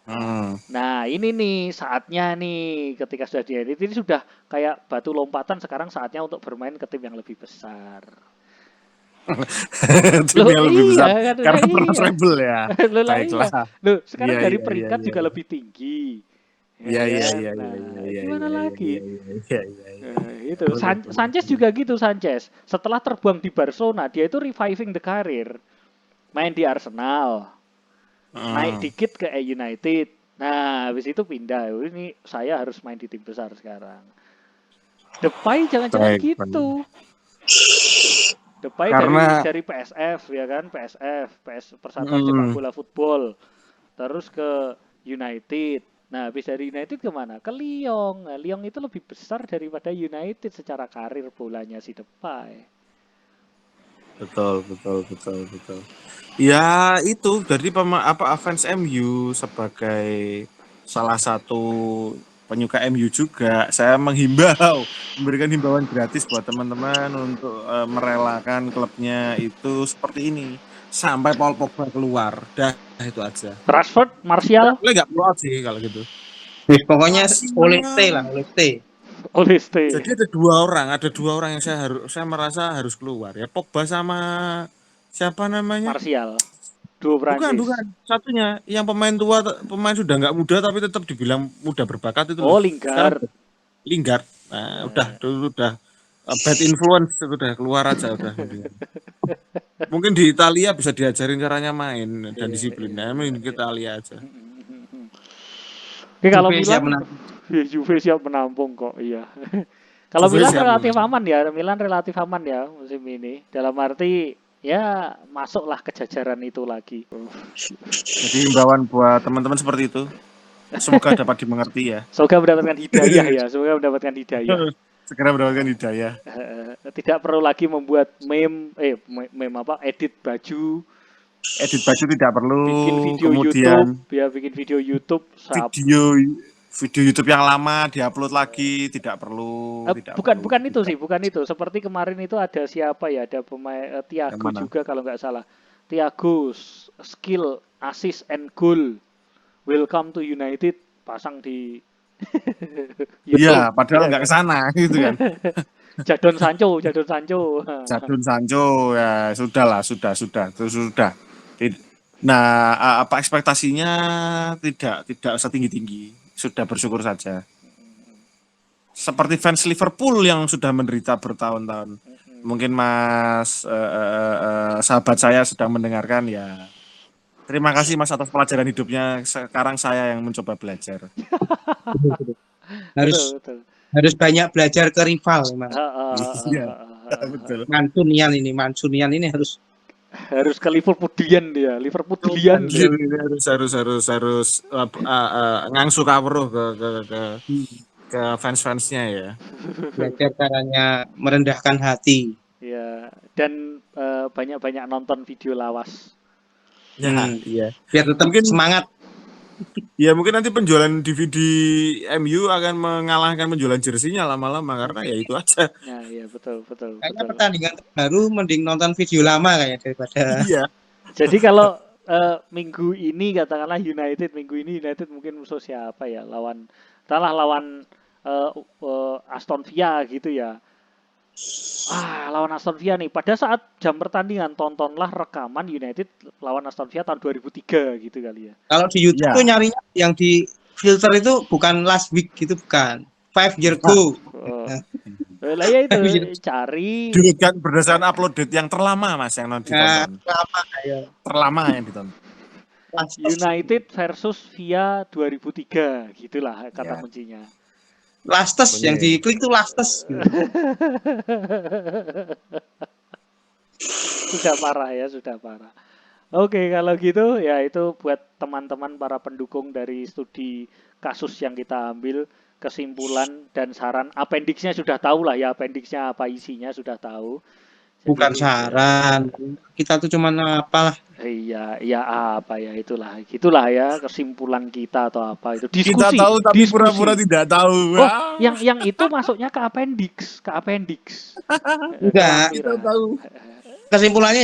Hmm. Nah ini nih saatnya nih, ketika sudah di United ini sudah kayak batu lompatan, sekarang saatnya untuk bermain ke tim yang lebih besar. Tim Loh yang lebih iya besar kan, lah karena pernah iya. treble ya. Loh lah iya. Baiklah. Loh, sekarang Iya, dari iya, iya, peringkat iya. juga lebih tinggi. Ya Iya, iya, kan? iya, iya, Nah, iya, iya, gimana iya, iya, lagi? iya, iya, iya, iya. Itu Boleh, boleh, Sanchez boleh. juga gitu, Sanchez. Setelah terbuang di Barcelona, dia itu reviving the career. Main di Arsenal, naik Hmm. dikit ke United. Nah, habis itu pindah. Ini saya harus main di tim besar sekarang. Depay jangan-jangan Baik, baik. gitu. Depay Karena dari PSF ya kan, PS Persatuan Sepak mm, Bola Football. Terus ke United. Nah, habis dari United kemana? Ke Lyon. Nah, Lyon itu lebih besar daripada United secara karir bolanya si Depay. betul, betul, betul, betul. Ya itu dari fans MU sebagai salah satu penyuka MU juga, saya menghimbau memberikan himbauan gratis buat teman-teman untuk merelakan klubnya itu seperti ini sampai Paul Pogba keluar. Dah itu aja. Rashford, Martial, Boleh nggak keluar sih kalau gitu. Pokoknya oleh T Martial. lah, oleh T. Oliste. Jadi ada dua orang yang saya merasa harus keluar ya, Pogba sama siapa namanya? Martial. Duo Bukan, Prancis. bukan. Satunya yang pemain sudah nggak muda tapi tetap dibilang muda berbakat itu loh. Oh, Sekarang Lingard. Lingard. Nah, udah Eh, dulu udah bad influence itu udah keluar aja udah mendingan. Mungkin di Italia bisa diajarin caranya main dan iya, disiplinnya. iya, Mending iya. kita Italia aja. Oke, kalau Juve siap Milan, menang. Juve siap menampung kok, iya. Kalau Juve Milan siap relatif menang. aman ya, Milan relatif aman ya musim ini. Dalam arti ya masuklah ke jajaran itu lagi. Jadi himbauan buat teman-teman seperti itu. Semoga dapat dimengerti ya. Semoga mendapatkan hidayah ya, semoga mendapatkan hidayah. Segera mendapatkan hidayah. Tidak perlu lagi membuat meme apa, edit baju, Edit baju tidak perlu, bikin video YouTube, kemudian ya bikin video YouTube, video video YouTube yang lama diupload lagi tidak perlu, tidak bukan perlu, bukan itu tidak. sih, bukan itu. Seperti kemarin itu ada siapa ya, ada pemain Yang Thiago mana? juga kalau nggak salah. Thiago skill, assist and goal. Welcome to United pasang di YouTube. Iya, padahal Ya nggak kan? ke sana gitu kan. Jadon Sancho, Jadon Sancho. Jadon Sancho ya sudah, itu sudah. Nah, apa ekspektasinya tidak setinggi-tinggi. Sudah bersyukur saja. Seperti fans Liverpool yang sudah menderita bertahun-tahun. Mungkin Mas sahabat saya sedang mendengarkan ya. Terima kasih Mas atas pelajaran hidupnya. Sekarang saya yang mencoba belajar. Betul, Harus betul. harus banyak belajar ke rival memang. Iya, betul. Mancunian ini harus Harus ke Liverpoolian dia, Liverpoolian dia. Harus ngangsu kawruh ke fans-fansnya ya. belajar caranya merendahkan hati. Ya, dan banyak-banyak nonton video lawas. Ya, iya. Biar tetap Mungkin semangat. mungkin nanti penjualan DVD MU akan mengalahkan penjualan jersinya lama-lama karena ya itu aja. Nah, iya betul, betul, Kayaknya betul. pertandingan terbaru mending nonton video lama kayak daripada Iya. Jadi kalau minggu ini katakanlah minggu ini United mungkin musuh siapa ya? Lawan Aston Villa gitu ya. Lawan Aston Villa nih. Pada saat jam pertandingan tontonlah rekaman United lawan Aston Villa tahun 2003 gitu kali ya. kalau di YouTube Iya. tuh nyarinya yang di filter itu bukan last week gitu, bukan 5 year ago. Lah ya itu cari Diurutkan berdasarkan upload date yang terlama Mas yang ditonton. Lama ya. Terlama yang ditonton. United versus Villa 2003 gitulah kata Ya. kuncinya. Lastes yang diklik tuh lastes. Sudah parah ya, sudah parah. Oke, kalau gitu ya itu buat teman-teman para pendukung dari studi kasus yang kita ambil. kesimpulan dan saran. Appendixnya sudah tahu lah ya, appendixnya apa isinya sudah tahu. Bukan Jadi, saran. Kita tuh cuman apalah. iya, iya apa ya gitulah ya kesimpulan kita atau apa itu Kita diskusi, tahu tapi diskusi. pura-pura tidak tahu. Oh, yang itu masuknya ke appendix. Enggak. Kita tahu. Kesimpulannya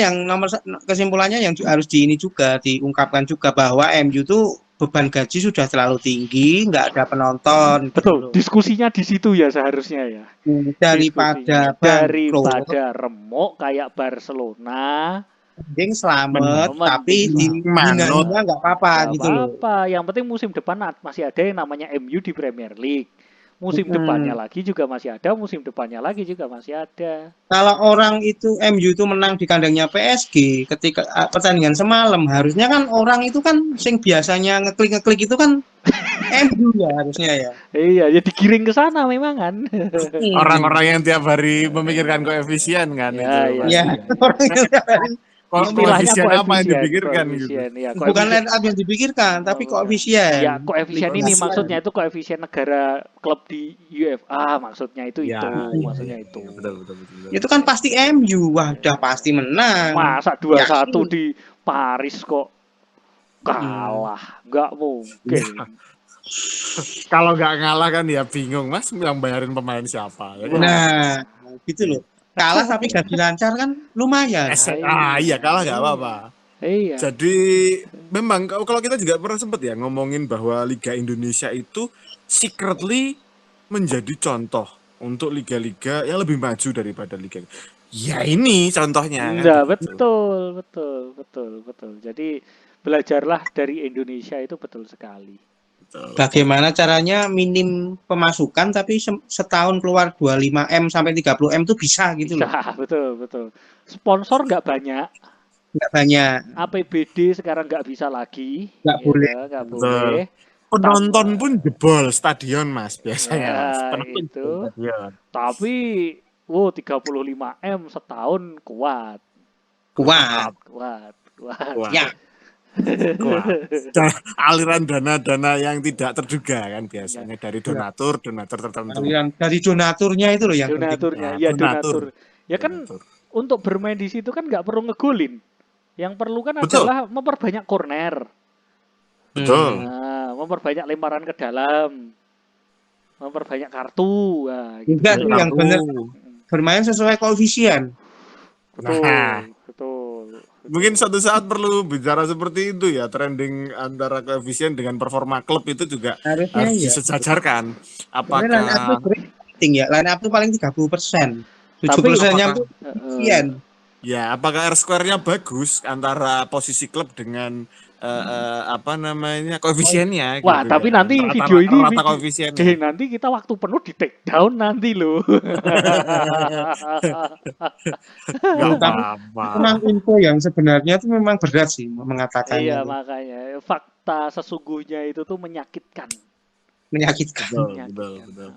yang harus diungkapkan juga bahwa MU tuh beban gaji sudah terlalu tinggi, nggak ada penonton. Betul, diskusinya di situ ya seharusnya ya. Daripada bangkrut, remuk kayak Barcelona, mending selamat, Mending tapi manut. hina nggak apa-apa nggak gitu loh. apa-apa. Yang penting musim depan masih ada yang namanya MU di Premier League. Musim depannya lagi juga masih ada, musim depannya lagi juga masih ada. Kalau orang itu MU itu menang di kandangnya PSG ketika pertandingan semalam, harusnya kan orang itu kan sing biasanya ngeklik itu kan MU ya harusnya ya. Iya, ya digiring ke sana memang kan. Orang-orang yang tiap hari memikirkan koefisien kan Ya, itu. ya. Ya, orang itu Istilahnya Koefisien apa yang dipikirkan gitu. koefisien, ya, bukan koefisien. line up yang dipikirkan, tapi koefisien. Ya, koefisien ini Koefisien. maksudnya itu koefisien negara klub di UEFA, maksudnya itu Ya, maksudnya itu. Betul. Itu kan pasti MU, wah udah pasti menang. Masa 2-1 Yakin. di Paris kok kalah? Nggak mungkin. Kalau nggak ngalah kan ya bingung Mas yang bayarin pemain siapa. Ya kan? Nah, gitu loh. Kalah tapi gaji lancar kan lumayan. Iya kalah nggak apa-apa. Iya. Jadi memang kalau kita juga pernah sempat ya ngomongin bahwa Liga Indonesia itu secretly menjadi contoh untuk liga-liga yang lebih maju daripada liga. Ya ini contohnya. Enggak, Kan? betul. Jadi belajarlah dari Indonesia itu betul sekali. Bagaimana caranya minim pemasukan tapi setahun keluar 25M sampai 30M itu bisa gitu loh. Nah, betul. Sponsor nggak banyak. Nggak banyak. APBD sekarang nggak bisa lagi. Nggak Ya, boleh. nggak boleh. Penonton pun jebol stadion Mas biasanya. Ya, Mas. Penonton itu. stadion. Tapi 35M setahun kuat. Kuat. Ya. Ya. Aliran dana-dana yang tidak terduga kan biasanya dari donatur tertentu. Aliran dari donaturnya itu loh yang Donaturnya, penting. ya Donatur. Ya kan Donatur. untuk bermain di situ kan nggak perlu ngegolin. Yang perlu kan Betul. adalah memperbanyak corner. Betul. Nah, memperbanyak lemparan ke dalam. Memperbanyak kartu. Nah, gitu. Enggak tuh yang benar bermain sesuai koefisien. Betul. Mungkin suatu saat perlu bicara seperti itu ya, trending antara koefisien dengan performa klub itu juga Harusnya harus ya. disejajarkan. Line up Apakah penting ya. Line up tuh paling 30%. 70%-nya itu koefisien. ya apakah R square-nya bagus antara posisi klub dengan apa namanya koefisiennya Wah, gitu tapi ya. nanti video ini rata koefisien. nanti kita waktu penuh di take down nanti loh. Enggak apa-apa. Memang info yang sebenarnya itu memang berat sih mengatakannya. Iya, makanya fakta sesungguhnya itu tuh menyakitkan. Menyakitkan. Betul.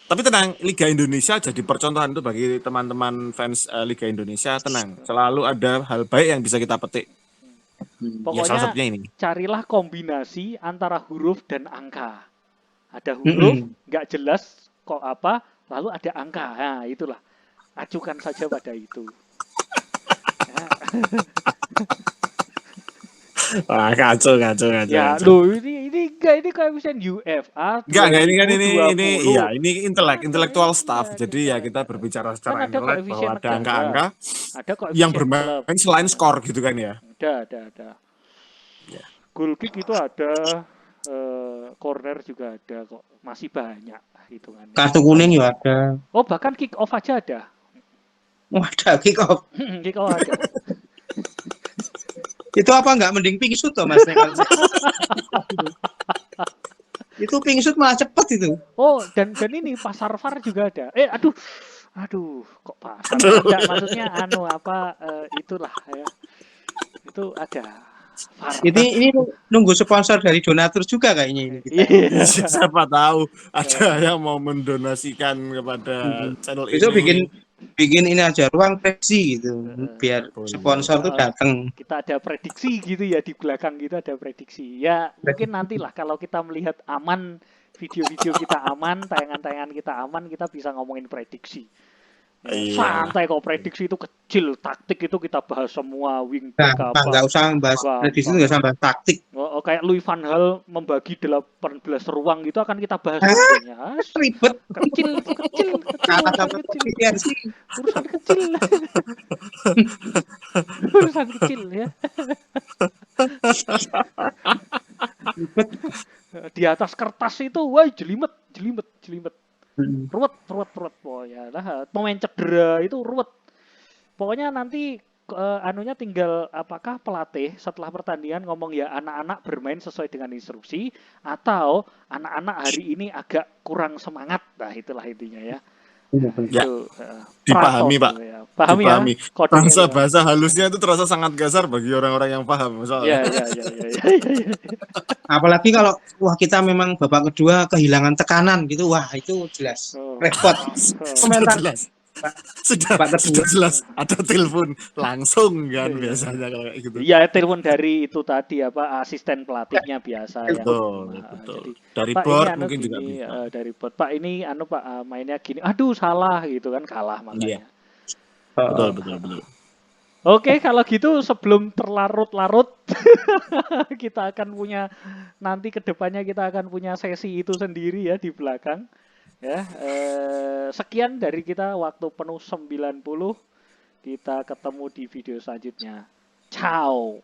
Tapi tenang, Liga Indonesia jadi percontohan itu bagi teman-teman fans Liga Indonesia, tenang. Selalu ada hal baik yang bisa kita petik. Ya, salah Pokoknya satunya ini. carilah kombinasi antara huruf dan angka. Ada huruf nggak jelas kok apa, lalu ada angka. Nah, itulah. Acukan saja pada itu. Wah, kacau. Ya, loh ini koefisien UFA. Enggak, ini kan ini 2020. iya, ini intellectual stuff. Jadi ya kita berbicara secara Kan ada intelek koefisien bahwa ada negara. angka-angka Ada koefisien yang bermain klub. selain skor gitu kan ya. Ada. Goal kick itu ada, corner juga ada kok. Masih banyak hitungannya. Kartu kuning ya ada. Oh, bahkan kick off aja ada. Wadah, kick off. Kick off ada. Itu apa enggak mending pink shoot toh Mas? Itu pink shoot malah cepet itu. Oh, dan ini pasar VAR juga ada. Aduh, kok pasar? Ada, maksudnya itulah ya. Itu ada. VAR. Ini nunggu sponsor dari donatur juga kayaknya ini. Iya. Siapa tahu ada yang mau mendonasikan kepada channel Besok ini. bikin ini aja ruang prediksi gitu biar sponsor tuh datang. Kita ada prediksi gitu ya, di belakang kita ada prediksi. Ya, mungkin nantilah kalau kita melihat aman video-video kita aman, tayangan-tayangan kita aman, kita bisa ngomongin prediksi. Ya, Iya. santai kok, prediksi itu kecil, taktik itu kita bahas semua, wingback Gampang, apa. nggak usah bahas prediksi, nggak usah bahas taktik. Kayak Louis van Gaal membagi 18 ruang gitu akan kita bahas nantinya. Ribet. Kecil, Kata sama kecil. efisiensi. Urusan kecil. Urusan kecil ya. Ribet. Di atas kertas itu, wah jelimet. Ruwet. Oh ya lah, pemain cedera itu ruwet. Pokoknya nanti anunya tinggal apakah pelatih setelah pertandingan ngomong ya anak-anak bermain sesuai dengan instruksi atau anak-anak hari ini agak kurang semangat. Nah, itulah intinya ya. Ya, Itu, dipahami, pratos, Pak. ya. Pahami ya. Dipahami. Kodenya, Bahasa halusnya itu terasa sangat kasar bagi orang-orang yang paham soalnya. ya. Apalagi kalau kita memang babak kedua kehilangan tekanan gitu, wah itu jelas repot. Komentar Sudah jelas ada telepon langsung kan biasanya kalau kayak gitu. Iya, telepon dari itu tadi apa asisten pelatihnya biasa ya. Betul. Jadi, Dari Pak, board ini mungkin gini, juga bisa. dari board. Pak ini Pak mainnya gini. Aduh salah gitu kan, kalah makanya. Betul. Oke, kalau gitu sebelum terlarut-larut kita akan punya nanti kedepannya kita akan punya sesi itu sendiri ya di belakang. Ya, sekian dari kita, waktu penuh 90. Kita ketemu di video selanjutnya. Ciao.